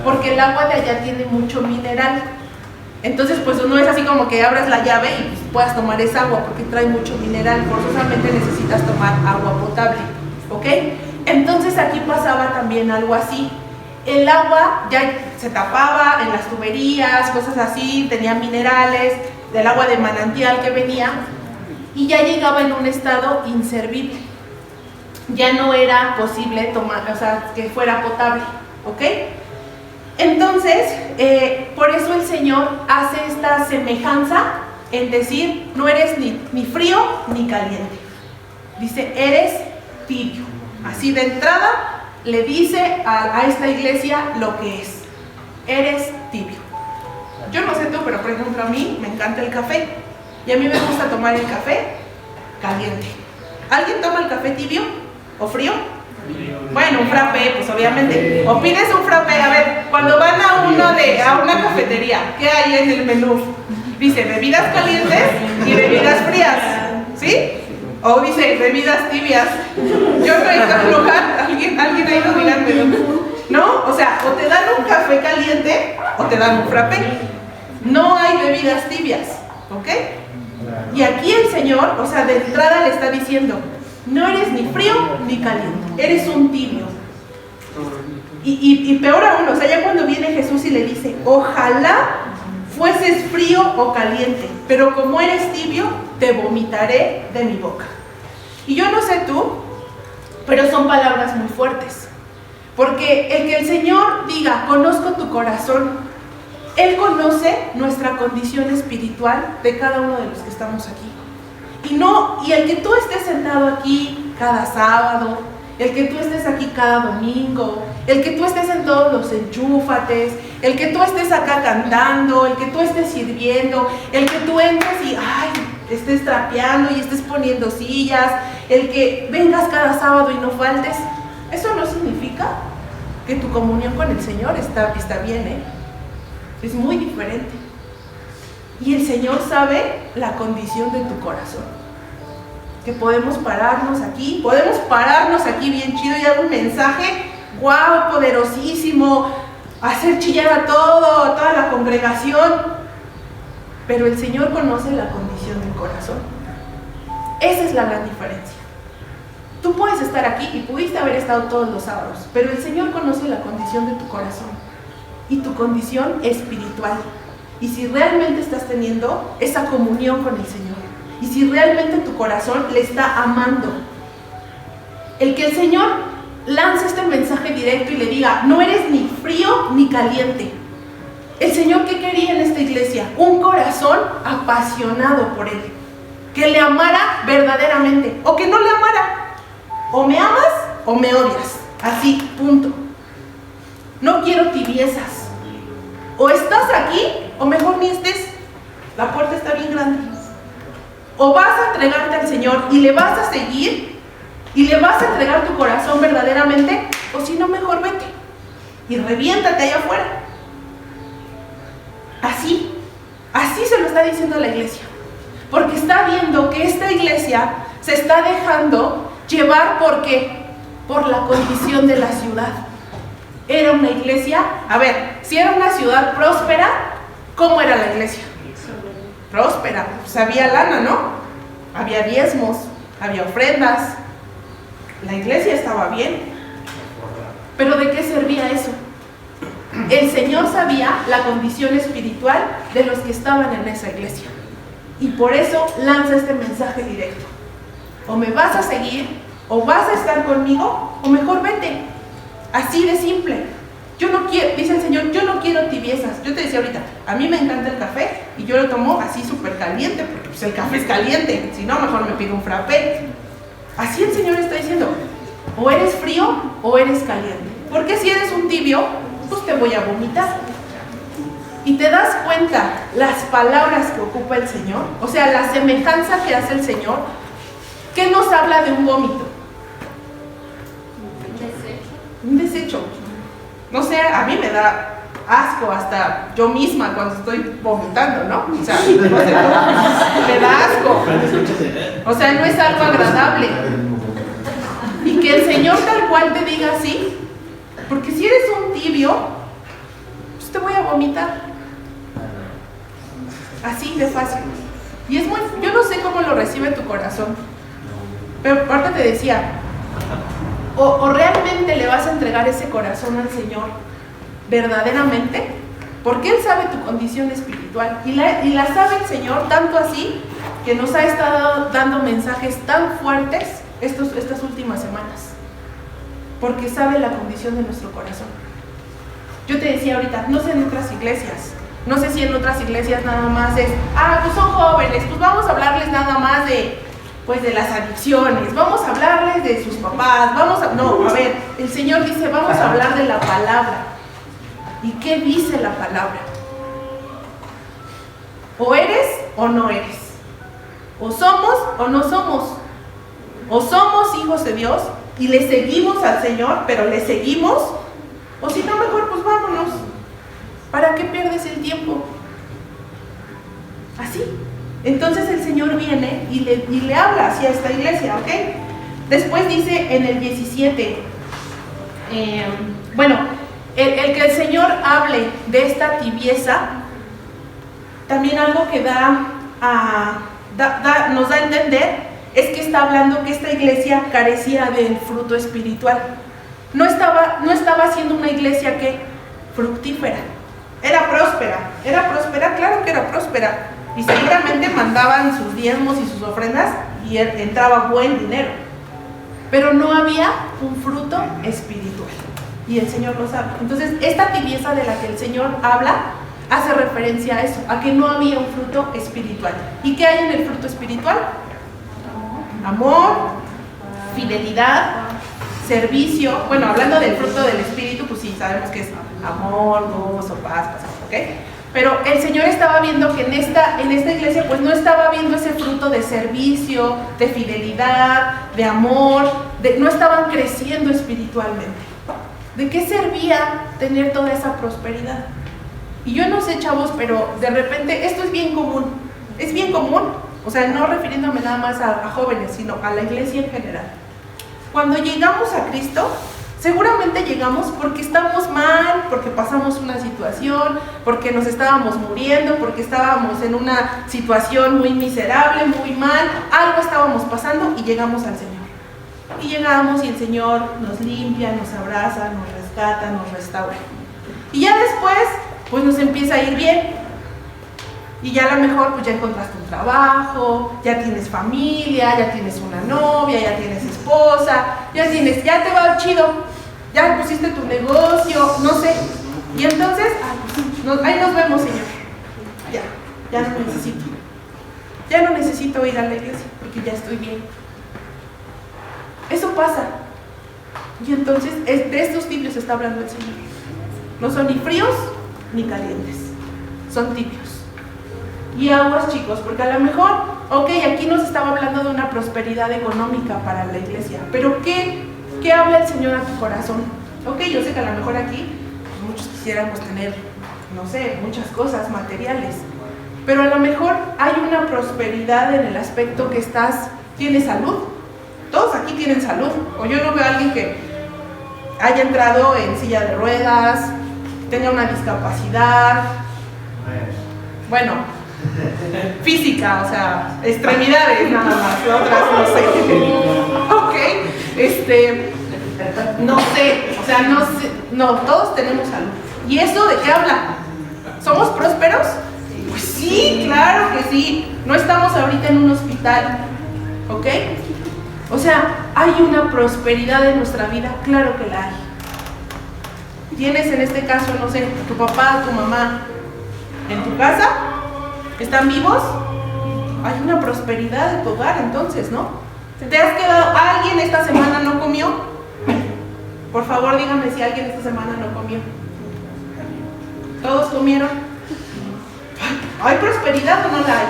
S1: porque el agua de allá tiene mucho mineral. Entonces, pues no es así como que abras la llave y pues, puedas tomar esa agua, porque trae mucho mineral, forzosamente necesitas tomar agua potable, ¿ok? Entonces aquí pasaba también algo así. el agua ya se tapaba en las tuberías, cosas así, tenía minerales, del agua de manantial que venía, y ya llegaba en un estado inservible. Ya no era posible tomar, o sea, que fuera potable, ¿ok? Entonces, por eso el Señor hace esta semejanza en decir, no eres ni frío ni caliente. Dice, eres tibio. Así de entrada le dice a esta iglesia lo que es. Eres tibio. Yo no sé tú, pero por ejemplo a mí me encanta el café. Y a mí me gusta tomar el café caliente. ¿Alguien toma el café tibio o frío? Bueno, un frappé, pues obviamente. O pides un frappé. A ver, cuando van a una cafetería, ¿qué hay en el menú? Dice bebidas calientes y bebidas frías, ¿sí? O dice bebidas tibias. Yo no he ido a un lugar, alguien ha ido, díganmelo, ¿no? O sea, o te dan un café caliente o te dan un frappé. No hay bebidas tibias, ¿ok? Y aquí el Señor, o sea, de entrada le está diciendo, no eres ni frío ni caliente, eres un tibio. Y peor aún, o sea, ya cuando viene Jesús y le dice, ojalá fueses frío o caliente, pero como eres tibio, te vomitaré de mi boca. Y yo no sé tú, pero son palabras muy fuertes. Porque el que el Señor diga, conozco tu corazón, Él conoce nuestra condición espiritual de cada uno de los que estamos aquí. Y el que tú estés sentado aquí cada sábado, el que tú estés aquí cada domingo, el que tú estés en todos los enchúfates, el que tú estés acá cantando, el que tú estés sirviendo, el que tú entres y estés trapeando y estés poniendo sillas, el que vengas cada sábado y no faltes, eso no significa que tu comunión con el Señor está bien, ¿eh? Es muy diferente. Y el Señor sabe la condición de tu corazón. Que podemos pararnos aquí bien chido y dar un mensaje, guau, poderosísimo, hacer chillar a toda la congregación. Pero el Señor conoce la condición del corazón. Esa es la gran diferencia. Tú puedes estar aquí y pudiste haber estado todos los sábados, pero el Señor conoce la condición de tu corazón y tu condición espiritual. Y si realmente estás teniendo esa comunión con el Señor, y si realmente tu corazón le está amando, el que el Señor lance este mensaje directo y le diga, no eres ni frío ni caliente. El Señor, ¿qué quería en esta iglesia? Un corazón apasionado por Él, que le amara verdaderamente, o que no le amara. O me amas o me odias, así, punto. No quiero tibiezas. O estás aquí o mejor ni estés. La puerta está bien grande. O vas a entregarte al Señor y le vas a seguir y le vas a entregar tu corazón verdaderamente, o si no, mejor vete y reviéntate allá afuera. Así se lo está diciendo la iglesia, porque está viendo que esta iglesia se está dejando llevar. ¿Por qué? Por la condición de la ciudad. Era una iglesia, si era una ciudad próspera, ¿cómo era la iglesia? Próspera, pues había lana, ¿no? Había diezmos, había ofrendas, la iglesia estaba bien. ¿Pero de qué servía eso? El Señor sabía la condición espiritual de los que estaban en esa iglesia, y por eso lanza este mensaje directo. O me vas a seguir, o vas a estar conmigo, o mejor vete. Así de simple. Yo no quiero, dice el Señor, yo no quiero tibiezas. Yo te decía ahorita, a mí me encanta el café y yo lo tomo así súper caliente, porque pues el café es caliente, si no mejor me pido un frappé. Así el Señor está diciendo, o eres frío o eres caliente, porque si eres un tibio, pues te voy a vomitar. Y te das cuenta las palabras que ocupa el Señor, o sea, la semejanza que hace el Señor. ¿Qué nos habla de un vómito? Un desecho. No sé, a mí me da asco hasta yo misma cuando estoy vomitando, ¿no? O sea, no sé, me da asco. O sea, no es algo agradable. Y que el Señor tal cual te diga así, porque si eres un tibio, pues te voy a vomitar. Así de fácil. Y es muy, yo no sé cómo lo recibe tu corazón, pero ahorita te decía, o realmente le vas a entregar ese corazón al Señor verdaderamente, porque Él sabe tu condición espiritual y la sabe el Señor, tanto así que nos ha estado dando mensajes tan fuertes estas últimas semanas, porque sabe la condición de nuestro corazón. Yo te decía ahorita, no sé en otras iglesias, no sé si en otras iglesias nada más es, pues son jóvenes, pues vamos a hablarles nada más de las adicciones, vamos a hablarles de sus papás, no, a ver, el Señor dice, vamos a hablar de la palabra. ¿Y qué dice la palabra? O eres o no eres, o somos o no somos, o somos hijos de Dios y le seguimos al Señor, pero le seguimos, o si no, mejor pues vámonos. ¿Para qué pierdes el tiempo? Así. Entonces el Señor viene y le habla así a esta iglesia, ¿ok? Después dice en el 17, el que el Señor hable de esta tibieza, también algo que nos da a entender es que está hablando que esta iglesia carecía del fruto espiritual. No estaba siendo una iglesia que fructífera. Era próspera, claro que era próspera. Y seguramente mandaban sus diezmos y sus ofrendas y entraba buen dinero. Pero no había un fruto espiritual. Y el Señor lo sabe. Entonces, esta tibieza de la que el Señor habla hace referencia a eso, a que no había un fruto espiritual. ¿Y qué hay en el fruto espiritual? Amor, fidelidad, servicio. Bueno, hablando del fruto del Espíritu, pues sí, sabemos que es amor, gozo, paz, ¿ok? Pero el Señor estaba viendo que en esta iglesia pues no estaba viendo ese fruto de servicio, de fidelidad, de amor, no estaban creciendo espiritualmente. ¿De qué servía tener toda esa prosperidad? Y yo no sé, chavos, pero de repente esto es bien común. Es bien común, o sea, no refiriéndome nada más a jóvenes, sino a la iglesia en general. Cuando llegamos a Cristo, seguramente llegamos porque estamos mal, porque pasamos una situación, porque nos estábamos muriendo, porque estábamos en una situación muy miserable, muy mal, algo estábamos pasando y llegamos al Señor. Y llegamos y el Señor nos limpia, nos abraza, nos rescata, nos restaura. Y ya después, pues nos empieza a ir bien. Y ya a lo mejor pues ya encontraste un trabajo, ya tienes familia, ya tienes una novia, ya tienes esposa, ya te va chido, ya pusiste tu negocio, no sé. Y entonces, ahí nos vemos, Señor. Ya no necesito. Ya no necesito ir a la iglesia porque ya estoy bien. Eso pasa. Y entonces, de estos tibios está hablando el Señor. No son ni fríos ni calientes, son tibios. Y aguas, chicos, porque a lo mejor, aquí nos estaba hablando de una prosperidad económica para la iglesia, pero ¿qué habla el Señor a tu corazón? Yo sé que a lo mejor aquí muchos quisiéramos tener, no sé, muchas cosas materiales, pero a lo mejor hay una prosperidad en el aspecto que tienes salud. Todos aquí tienen salud, o yo no veo a alguien que haya entrado en silla de ruedas, tenga una discapacidad, física, o sea, extremidades nada más, otras no sé. No sé, o sea, no, todos tenemos salud. ¿Y eso de qué habla? ¿Somos prósperos? Pues sí, claro que sí. No estamos ahorita en un hospital, ¿ok? O sea, ¿hay una prosperidad en nuestra vida? Claro que la hay. Tienes en este caso, no sé, tu papá, tu mamá en tu casa, ¿están vivos? Hay una prosperidad en tu hogar entonces, ¿no? ¿Te has quedado? ¿Alguien esta semana no comió? Por favor, díganme si alguien esta semana no comió. ¿Todos comieron? ¿Hay prosperidad o no la hay?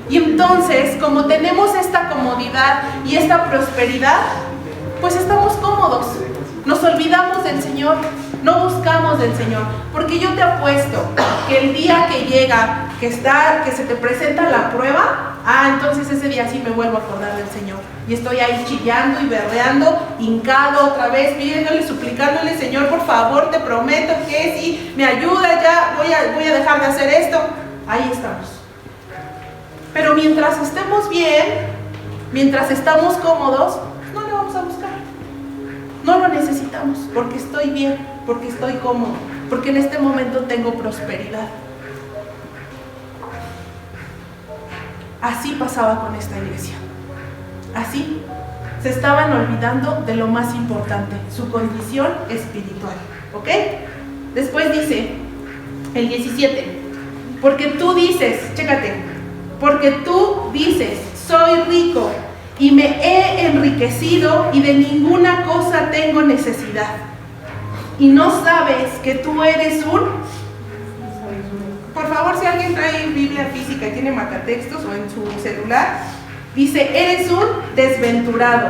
S1: Y entonces, como tenemos esta comodidad y esta prosperidad, pues estamos cómodos. Nos olvidamos del Señor, no buscamos del Señor, porque yo te apuesto que el día que llega, que se te presenta la prueba, entonces ese día sí me vuelvo a acordar del Señor. Y estoy ahí chillando y berreando, hincado otra vez, pidiéndole, suplicándole, Señor, por favor, te prometo que si me ayuda ya, voy a dejar de hacer esto. Ahí estamos. Pero mientras estemos bien, mientras estamos cómodos, no lo vamos a buscar. No lo necesitamos, porque estoy bien, porque estoy cómodo. porque en este momento tengo prosperidad. Así pasaba con esta iglesia. Así. Se estaban olvidando de lo más importante, su condición espiritual. ¿Ok? Después dice, el 17, porque tú dices, chécate, porque tú dices, soy rico y me he enriquecido y de ninguna cosa tengo necesidad. Y no sabes que tú eres un... Por favor, si alguien trae Biblia física y tiene marcatextos o en su celular, dice, eres un desventurado,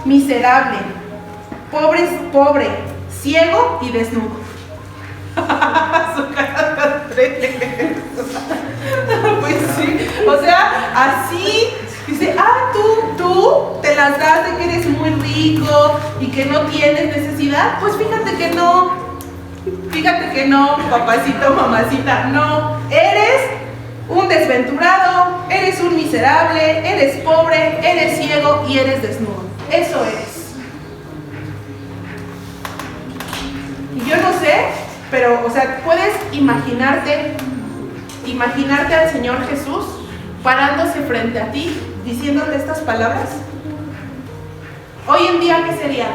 S1: miserable, pobre, ciego y desnudo. Su cara tan tremenda. Pues sí, o sea, así dice, tú te las das de que eres muy rico y que no tienes necesidad. Pues fíjate que no, papacito, mamacita, no, eres un desventurado, eres un miserable, eres pobre, eres ciego y eres desnudo. Eso eres. Y yo no sé, pero, o sea, puedes imaginarte al Señor Jesús parándose frente a ti, diciéndote estas palabras. Hoy en día, ¿qué sería?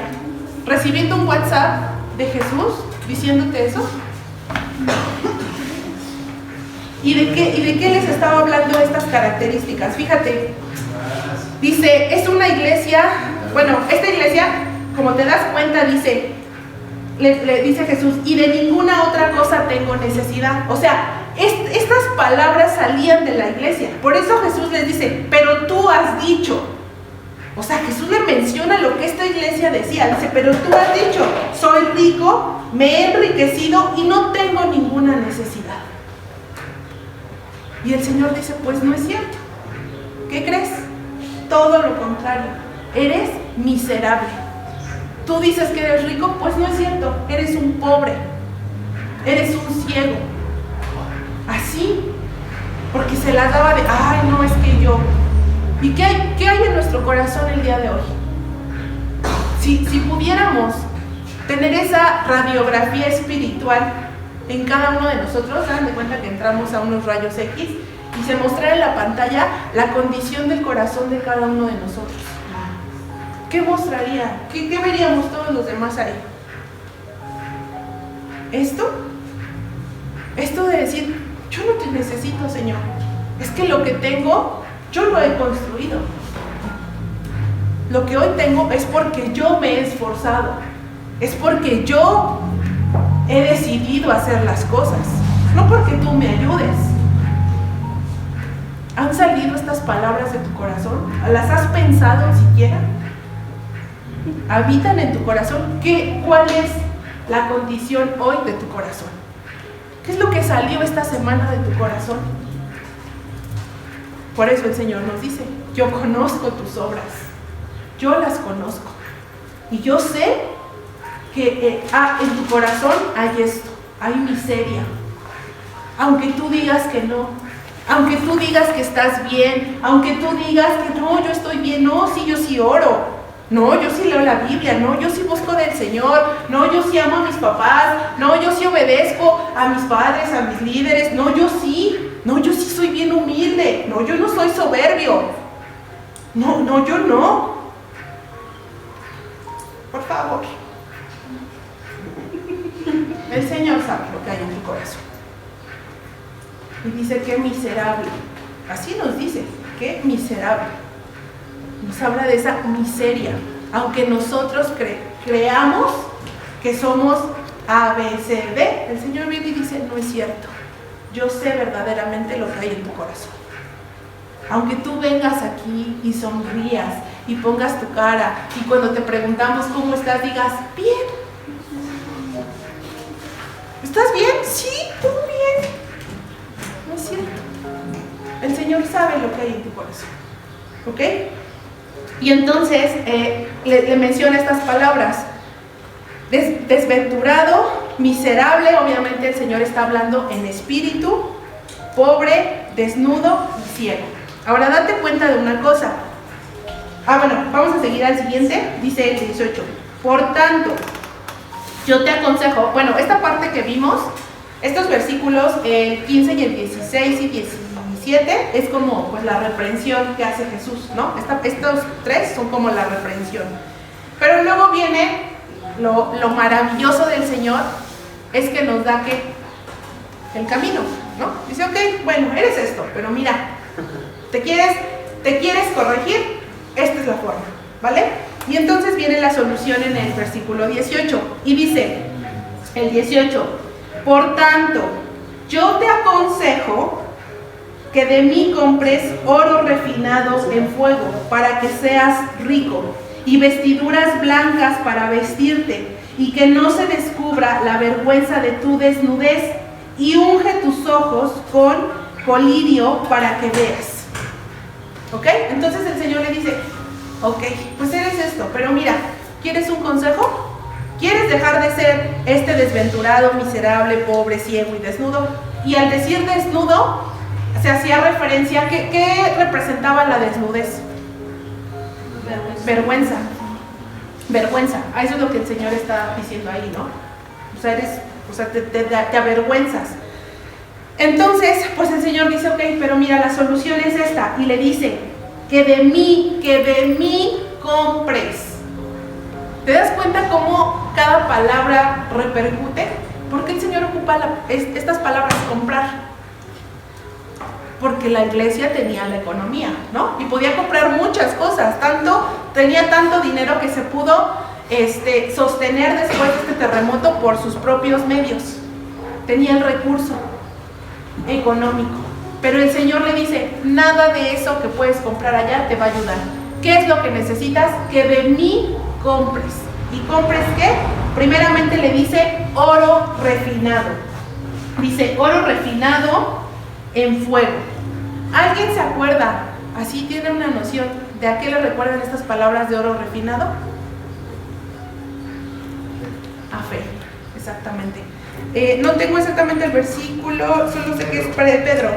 S1: ¿Recibiendo un WhatsApp de Jesús diciéndote eso? ¿Y de qué les estaba hablando estas características? Fíjate, dice, es una iglesia, bueno, esta iglesia, como te das cuenta, dice, le dice Jesús, y de ninguna otra cosa tengo necesidad. O sea, estas palabras salían de la iglesia. Por eso Jesús les dice, pero tú has dicho. O sea, Jesús le menciona lo que esta iglesia decía. Dice, pero tú has dicho, soy rico, me he enriquecido y no tengo ninguna necesidad. Y el Señor dice, pues no es cierto. ¿Qué crees? Todo lo contrario. Eres miserable. Tú dices que eres rico, pues no es cierto. Eres un pobre. Eres un ciego. Así. Porque se la daba de, ay, no, es que yo. ¿Y qué hay en nuestro corazón el día de hoy? Si pudiéramos tener esa radiografía espiritual en cada uno de nosotros, hagan de cuenta que entramos a unos rayos X y se mostrara en la pantalla la condición del corazón de cada uno de nosotros. ¿Qué mostraría? ¿Qué veríamos todos los demás ahí? Esto de decir, yo no te necesito, Señor. Es que lo que tengo, yo lo he construido. Lo que hoy tengo es porque yo me he esforzado. Es porque yo he decidido hacer las cosas, no porque tú me ayudes. ¿Han salido estas palabras de tu corazón? ¿Las has pensado siquiera? ¿Habitan en tu corazón? ¿Cuál es la condición hoy de tu corazón? ¿Qué es lo que salió esta semana de tu corazón? Por eso el Señor nos dice, yo conozco tus obras, yo las conozco y yo sé que en tu corazón hay esto, hay miseria. Aunque tú digas que no, aunque tú digas que estás bien, aunque tú digas que no, yo estoy bien, no, sí, yo sí oro, no, yo sí leo la Biblia, no, yo sí busco del Señor, no, yo sí amo a mis papás, no, yo sí obedezco a mis padres, a mis líderes, no, yo sí soy bien humilde, no, yo no soy soberbio, no, yo no. Por favor. El Señor sabe lo que hay en tu corazón. Y dice, qué miserable. Así nos dice, qué miserable. Nos habla de esa miseria. Aunque nosotros creamos que somos A, B, C, D, el Señor viene y dice, no es cierto. Yo sé verdaderamente lo que hay en tu corazón. Aunque tú vengas aquí y sonrías y pongas tu cara y cuando te preguntamos cómo estás, digas, bien. ¿Estás bien? Sí, todo bien. No es cierto. El Señor sabe lo que hay en tu corazón. ¿Ok? Y entonces le menciona estas palabras. Desventurado, miserable, obviamente el Señor está hablando en espíritu, pobre, desnudo y ciego. Ahora date cuenta de una cosa. Bueno, vamos a seguir al siguiente. Dice el 18. Por tanto, yo te aconsejo, bueno, esta parte que vimos, estos versículos, el 15 y el 16 y 17, es como pues la reprensión que hace Jesús, ¿no? Estos tres son como la reprensión. Pero luego viene lo maravilloso del Señor, es que nos da que el camino, ¿no? Dice, ok, bueno, eres esto, pero mira, te quieres corregir, esta es la forma, ¿vale? Y entonces viene la solución en el versículo 18, y dice, el 18, por tanto, yo te aconsejo que de mí compres oro refinado en fuego, para que seas rico, y vestiduras blancas para vestirte, y que no se descubra la vergüenza de tu desnudez, y unge tus ojos con colirio para que veas. ¿Ok? Entonces el Señor le dice, ok, pues eres esto, pero mira, ¿quieres un consejo? ¿Quieres dejar de ser este desventurado, miserable, pobre, ciego y desnudo? Y al decir desnudo, se hacía referencia, ¿qué representaba la desnudez? Vergüenza. Vergüenza. A eso es lo que el Señor está diciendo ahí, ¿no? O sea, te avergüenzas. Entonces, pues el Señor dice, ok, pero mira, la solución es esta. Y le dice, que de mí compres. ¿Te das cuenta cómo cada palabra repercute? ¿Por qué el Señor ocupa estas palabras, comprar? Porque la iglesia tenía la economía, ¿no? Y podía comprar muchas cosas, tenía tanto dinero que se pudo sostener después de este terremoto por sus propios medios. Tenía el recurso económico. Pero el Señor le dice, nada de eso que puedes comprar allá te va a ayudar. ¿Qué es lo que necesitas? Que de mí compres. ¿Y compres qué? Primeramente le dice oro refinado. Dice oro refinado en fuego. ¿Alguien se acuerda? Así tiene una noción de a qué le recuerdan estas palabras de oro refinado. A fe, exactamente. No tengo exactamente el versículo, solo sé que es para Pedro.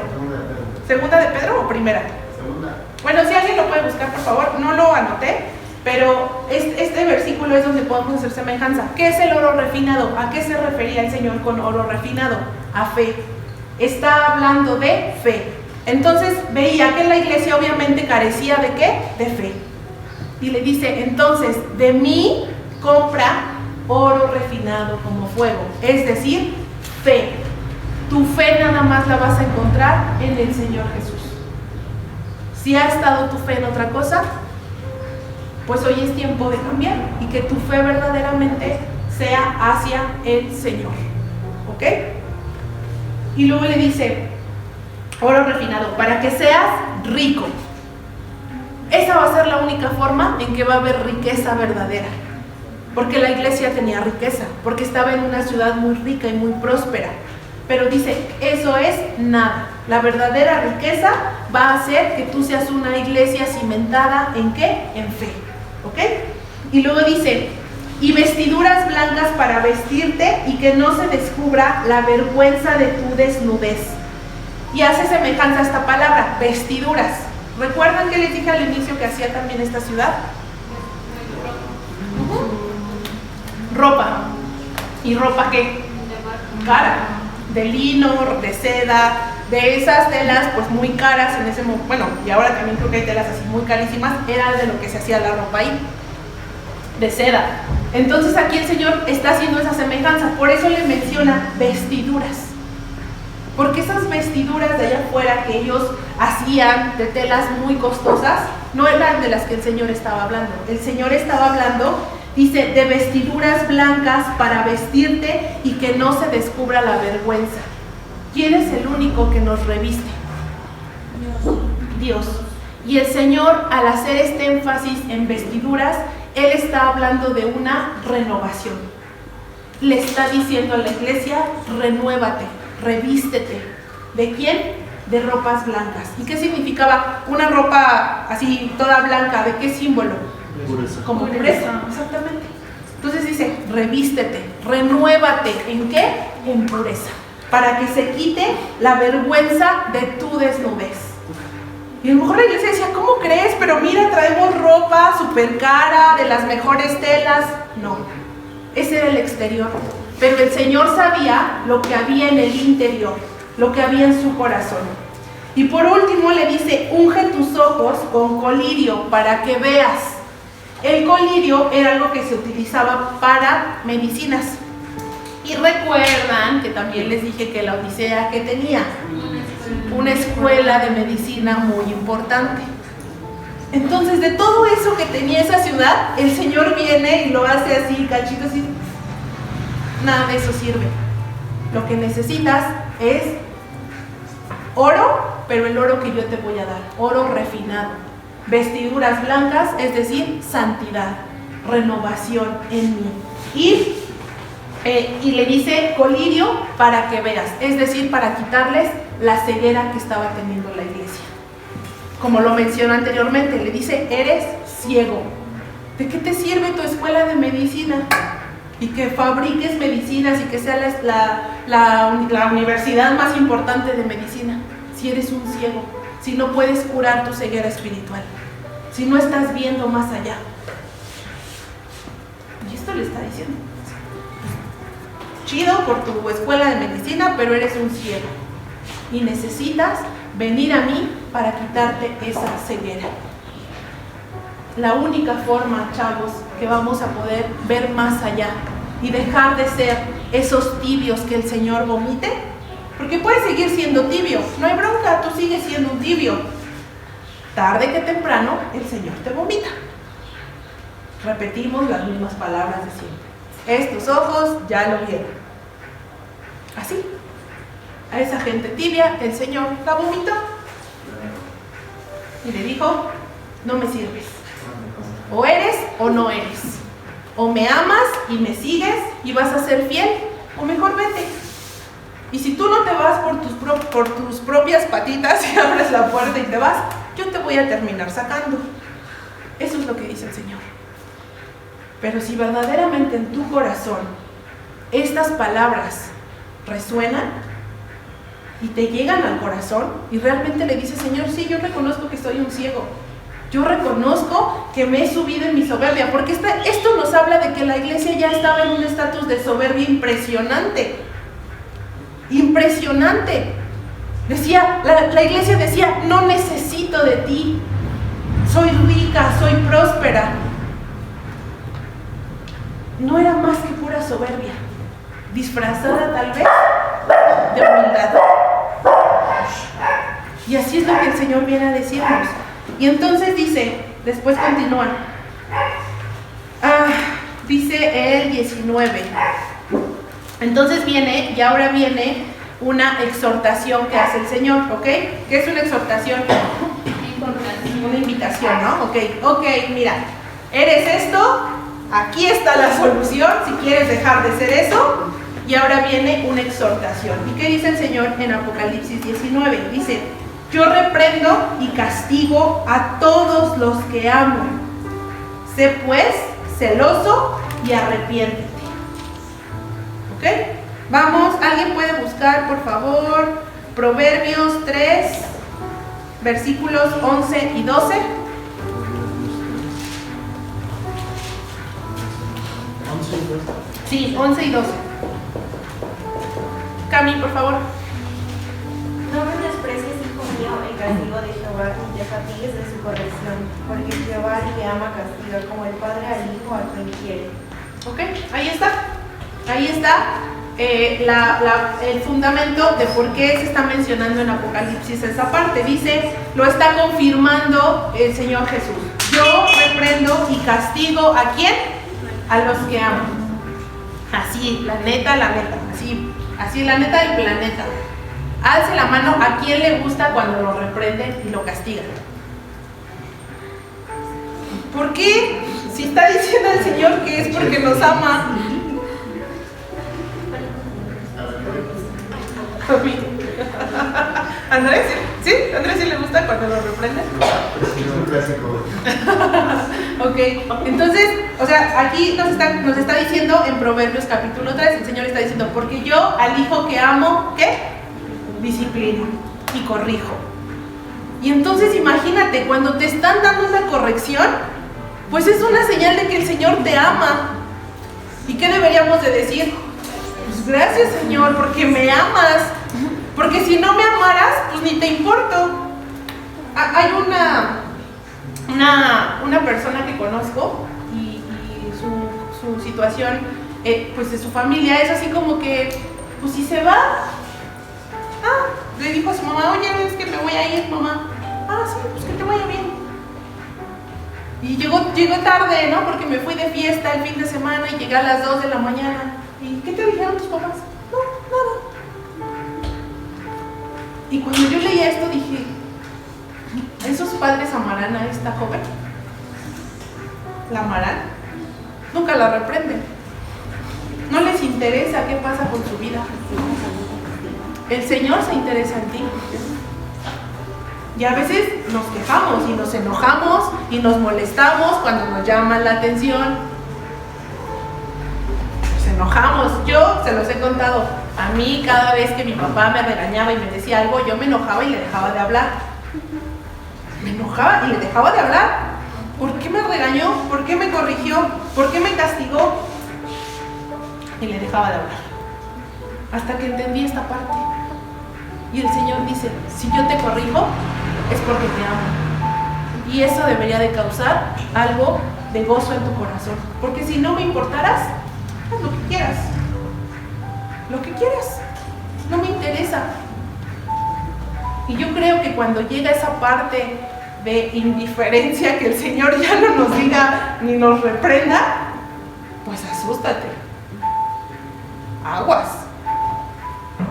S1: ¿Segunda de Pedro o primera?
S3: Segunda.
S1: Bueno, si alguien lo puede buscar, por favor, no lo anoté, pero este versículo es donde podemos hacer semejanza. ¿Qué es el oro refinado? ¿A qué se refería el Señor con oro refinado? A fe. Está hablando de fe. Entonces veía que la iglesia obviamente carecía ¿de qué? De fe. Y le dice, entonces, de mí compra oro refinado como fuego, es decir, fe. Tu fe nada más la vas a encontrar en el Señor Jesús. Si ha estado tu fe en otra cosa, pues hoy es tiempo de cambiar y que tu fe verdaderamente sea hacia el Señor. ¿Ok? Y luego le dice, oro refinado, para que seas rico. Esa va a ser la única forma en que va a haber riqueza verdadera. Porque la iglesia tenía riqueza, porque estaba en una ciudad muy rica y muy próspera. Pero dice, eso es nada. La verdadera riqueza va a hacer que tú seas una iglesia cimentada ¿en qué? En fe. ¿Ok? Y luego dice, y vestiduras blancas para vestirte y que no se descubra la vergüenza de tu desnudez. Y hace semejanza a esta palabra, vestiduras. ¿Recuerdan que les dije al inicio que hacía también esta ciudad? Ropa. ¿Y ropa qué? Cara. De lino, de seda, de esas telas pues muy caras en ese momento. Bueno, y ahora también creo que hay telas así muy carísimas. Era de lo que se hacía la ropa ahí, de seda. Entonces aquí el Señor está haciendo esa semejanza. Por eso le menciona vestiduras. Porque esas vestiduras de allá afuera que ellos hacían de telas muy costosas no eran de las que el Señor estaba hablando. El Señor estaba hablando, dice, de vestiduras blancas para vestirte y que no se descubra la vergüenza. ¿Quién es el único que nos reviste? Dios. Y el Señor, al hacer este énfasis en vestiduras, Él está hablando de una renovación. Le está diciendo a la iglesia, renuévate, revístete. ¿De quién? De ropas blancas. ¿Y qué significaba una ropa así toda blanca? ¿De qué símbolo?
S3: Pureza.
S1: Como pureza, exactamente. Entonces dice, revístete, renuévate. ¿En qué? En pureza. Para que se quite la vergüenza de tu desnudez. Y a lo mejor la iglesia decía, ¿cómo crees? Pero mira, traemos ropa súper cara, de las mejores telas. No. Ese era el exterior. Pero el Señor sabía lo que había en el interior, lo que había en su corazón. Y por último le dice, unge tus ojos con colirio para que veas. El colirio era algo que se utilizaba para medicinas. Y recuerdan que también les dije que la Odisea que tenía una escuela de medicina muy importante. Entonces, de todo eso que tenía esa ciudad, el Señor viene y lo hace así, cachito así. Nada de eso sirve. Lo que necesitas es oro, pero el oro que yo te voy a dar, oro refinado. Vestiduras blancas, es decir, santidad, renovación en mí. Y le dice colirio para que veas, es decir, para quitarles la ceguera que estaba teniendo la iglesia. Como lo mencionó anteriormente, le dice, eres ciego. ¿De qué te sirve tu escuela de medicina? Y que fabriques medicinas y que sea la universidad más importante de medicina, si eres un ciego, si no puedes curar tu ceguera espiritual, si no estás viendo más allá. Y esto le está diciendo, chido por tu escuela de medicina, pero eres un ciego y necesitas venir a mí para quitarte esa ceguera. La única forma, chavos, que vamos a poder ver más allá y dejar de ser esos tibios que el Señor vomite, porque puedes seguir siendo tibio, no hay bronca, tú sigues siendo un tibio. Tarde que temprano el Señor te vomita. Repetimos las mismas palabras de siempre. Estos ojos ya lo vieron. Así, a esa gente tibia el Señor la vomitó y le dijo, no me sirves, o eres o no eres, o me amas y me sigues y vas a ser fiel, o mejor vete. Y si tú no te vas por tus propias patitas y abres la puerta y te vas, yo te voy a terminar sacando. Eso es lo que dice el Señor. Pero si verdaderamente en tu corazón estas palabras resuenan y te llegan al corazón y realmente le dices, Señor, sí, yo reconozco que soy un ciego, yo reconozco que me he subido en mi soberbia, porque esto nos habla de que la iglesia ya estaba en un estatus de soberbia impresionante. Decía, la iglesia decía, no necesito de ti, soy rica, soy próspera. No era más que pura soberbia, disfrazada tal vez de humildad. Y así es lo que el Señor viene a decirnos. Y entonces dice, después continúa, dice el 19. Entonces viene, y ahora viene una exhortación que hace el Señor, ¿ok? ¿Qué es una exhortación? Una invitación, ¿no? Ok, mira, eres esto, aquí está la solución, si quieres dejar de ser eso, y ahora viene una exhortación. ¿Y qué dice el Señor en Apocalipsis 19? Dice, yo reprendo y castigo a todos los que amo. Sé pues celoso y arrepiéntete. ¿Ok? Vamos, ¿alguien puede buscar, por favor, Proverbios 3, versículos 11 y 12? 11 y 12. Sí, 11 y 12. Cami, por favor.
S4: No menosprecies, hijo mío, el castigo de Jehová, ni te fatigues de su corrección, porque Jehová al que ama castiga, como el padre al hijo a quien quiere.
S1: Ok, ahí está. Ahí está el fundamento de por qué se está mencionando en Apocalipsis esa parte. Dice, lo está confirmando el Señor Jesús. Yo reprendo y castigo ¿a quién? A los que amo. Así, la neta, así la neta del planeta. Alce la mano a quien le gusta cuando lo reprenden y lo castigan. ¿Por qué? Si está diciendo el Señor que es porque nos ama. ¿Andrés? ¿Sí? ¿Andrés sí le gusta cuando lo reprenden?
S5: Es un clásico.
S1: Ok, entonces, o sea, aquí nos está diciendo en Proverbios capítulo 3, el Señor está diciendo, porque yo al hijo que amo, ¿qué? Disciplino y corrijo. Y entonces imagínate, cuando te están dando una corrección, pues es una señal de que el Señor te ama. ¿Y qué deberíamos de decir? Pues gracias, Señor, porque me amas. Porque si no me amaras, pues ni te importo. Hay una persona que conozco y su situación, pues de su familia es así como que, pues si se va, le dijo a su mamá, oye, es que me voy a ir, mamá. Sí, pues que te vaya bien. Y llegó tarde, ¿no? Porque me fui de fiesta el fin de semana y llegué a las 2 de la mañana. ¿Y qué te dijeron tus papás? No, nada. Y cuando yo leía esto dije, ¿esos padres amarán a esta joven? ¿La amarán? Nunca la reprenden. No les interesa qué pasa con su vida. El Señor se interesa en ti. Y a veces nos quejamos y nos enojamos y nos molestamos cuando nos llaman la atención. Nos enojamos. Yo se los he contado. A mí cada vez que mi papá me regañaba y me decía algo, yo me enojaba y le dejaba de hablar. Me enojaba y le dejaba de hablar. ¿Por qué me regañó? ¿Por qué me corrigió? ¿Por qué me castigó? Y le dejaba de hablar. Hasta que entendí esta parte. Y el Señor dice, si yo te corrijo, es porque te amo. Y eso debería de causar algo de gozo en tu corazón. Porque si no me importaras, haz lo que quieras. Lo que quieras. No me interesa. Y yo creo que cuando llega esa parte de indiferencia, que el Señor ya no nos diga ni nos reprenda, pues asústate. Aguas.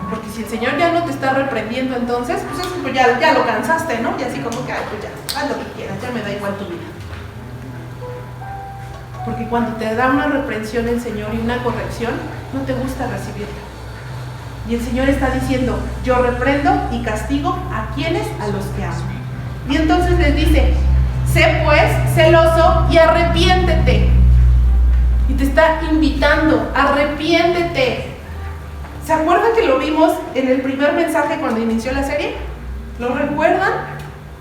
S1: Porque si el Señor ya no te está reprendiendo, entonces, pues es que ya lo cansaste, ¿no? Y así como que, pues ya, haz lo que quieras, ya me da igual tu vida. Porque cuando te da una reprensión el Señor y una corrección, no te gusta recibirla. Y el Señor está diciendo, yo reprendo y castigo a quienes, a los que amo. Y entonces les dice, sé pues celoso y arrepiéntete. Y te está invitando, arrepiéntete. ¿Se acuerdan que lo vimos en el primer mensaje cuando inició la serie? ¿Lo recuerdan?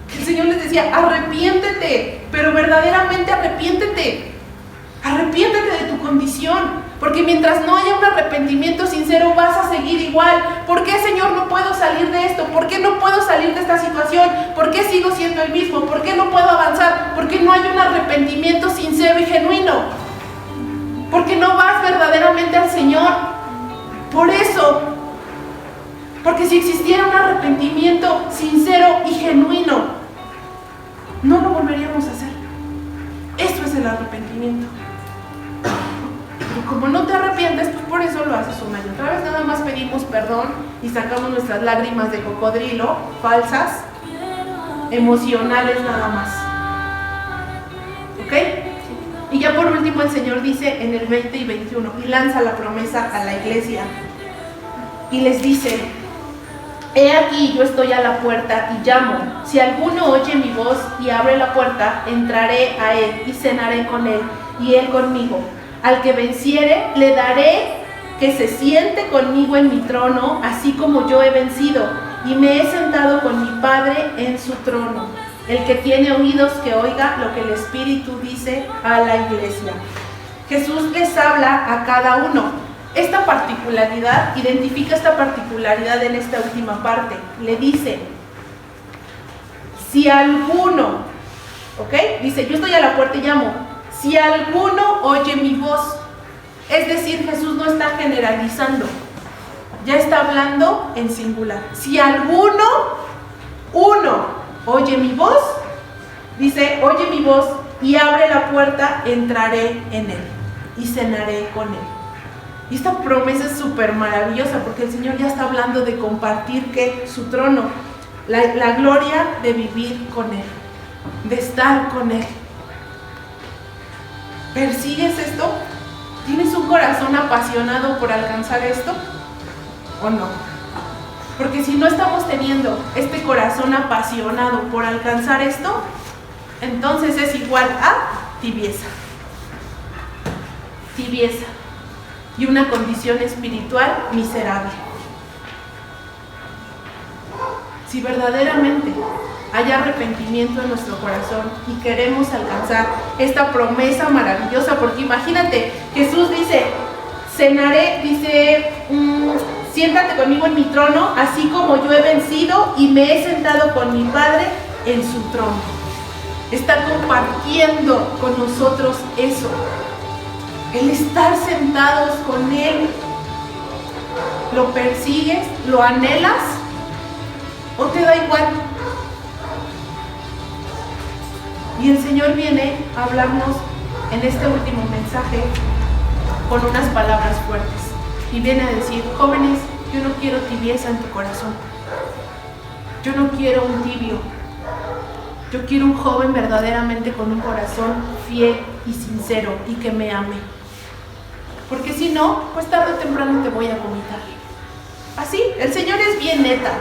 S1: Que el Señor les decía, arrepiéntete, pero verdaderamente arrepiéntete. Arrepiéntete de tu condición, porque mientras no haya un arrepentimiento sincero vas a seguir igual. ¿Por qué, Señor, no puedo salir de esto? ¿Por qué no puedo salir de esta situación? ¿Por qué sigo siendo el mismo? ¿Por qué no puedo avanzar? Porque no hay un arrepentimiento sincero y genuino. Porque no vas verdaderamente al Señor. Por eso, porque si existiera un arrepentimiento sincero y genuino, no lo volveríamos a hacer. Eso es el arrepentimiento. Y como no te arrepientes, pues por eso lo haces una y otra vez. Nada más pedimos perdón y sacamos nuestras lágrimas de cocodrilo, falsas, emocionales nada más. ¿Ok? Y ya por último el Señor dice en el 20 y 21, y lanza la promesa a la iglesia. Y les dice, he aquí yo estoy a la puerta y llamo. Si alguno oye mi voz y abre la puerta, entraré a él y cenaré con él y él conmigo. Al que venciere, le daré que se siente conmigo en mi trono, así como yo he vencido y me he sentado con mi Padre en su trono. El que tiene oídos que oiga lo que el Espíritu dice a la iglesia. Jesús les habla a cada uno. Esta particularidad, identifica esta particularidad en esta última parte. Le dice, si alguno, ¿ok? Dice, yo estoy a la puerta y llamo. Si alguno oye mi voz. Es decir, Jesús no está generalizando. Ya está hablando en singular. Si alguno, uno, oye mi voz, dice, oye mi voz y abre la puerta, entraré en él y cenaré con él. Y esta promesa es súper maravillosa porque el Señor ya está hablando de compartir ¿qué? Su trono, la gloria de vivir con él, de estar con él. ¿Persigues esto? ¿Tienes un corazón apasionado por alcanzar esto? ¿O no? Porque si no estamos teniendo este corazón apasionado por alcanzar esto, entonces es igual a tibieza. Tibieza. Y una condición espiritual miserable. Si verdaderamente hay arrepentimiento en nuestro corazón y queremos alcanzar esta promesa maravillosa, porque imagínate, Jesús dice, cenaré, dice, siéntate conmigo en mi trono, así como yo he vencido y me he sentado con mi Padre en su trono. Está compartiendo con nosotros eso. El estar sentados con Él. ¿Lo persigues? ¿Lo anhelas? ¿O te da igual? Y el Señor viene a hablarnos en este último mensaje con unas palabras fuertes. Y viene a decir, jóvenes, yo no quiero tibieza en tu corazón. Yo no quiero un tibio. Yo quiero un joven verdaderamente con un corazón fiel y sincero y que me ame. Porque si no, pues tarde o temprano te voy a vomitar. Así, el Señor es bien neta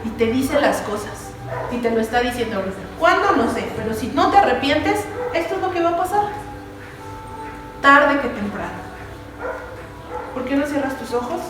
S1: y te dice las cosas y te lo está diciendo ahorita. ¿Cuándo? No sé, pero si no te arrepientes, esto es lo que va a pasar. Tarde que temprano. ¿Por qué no cierras tus ojos?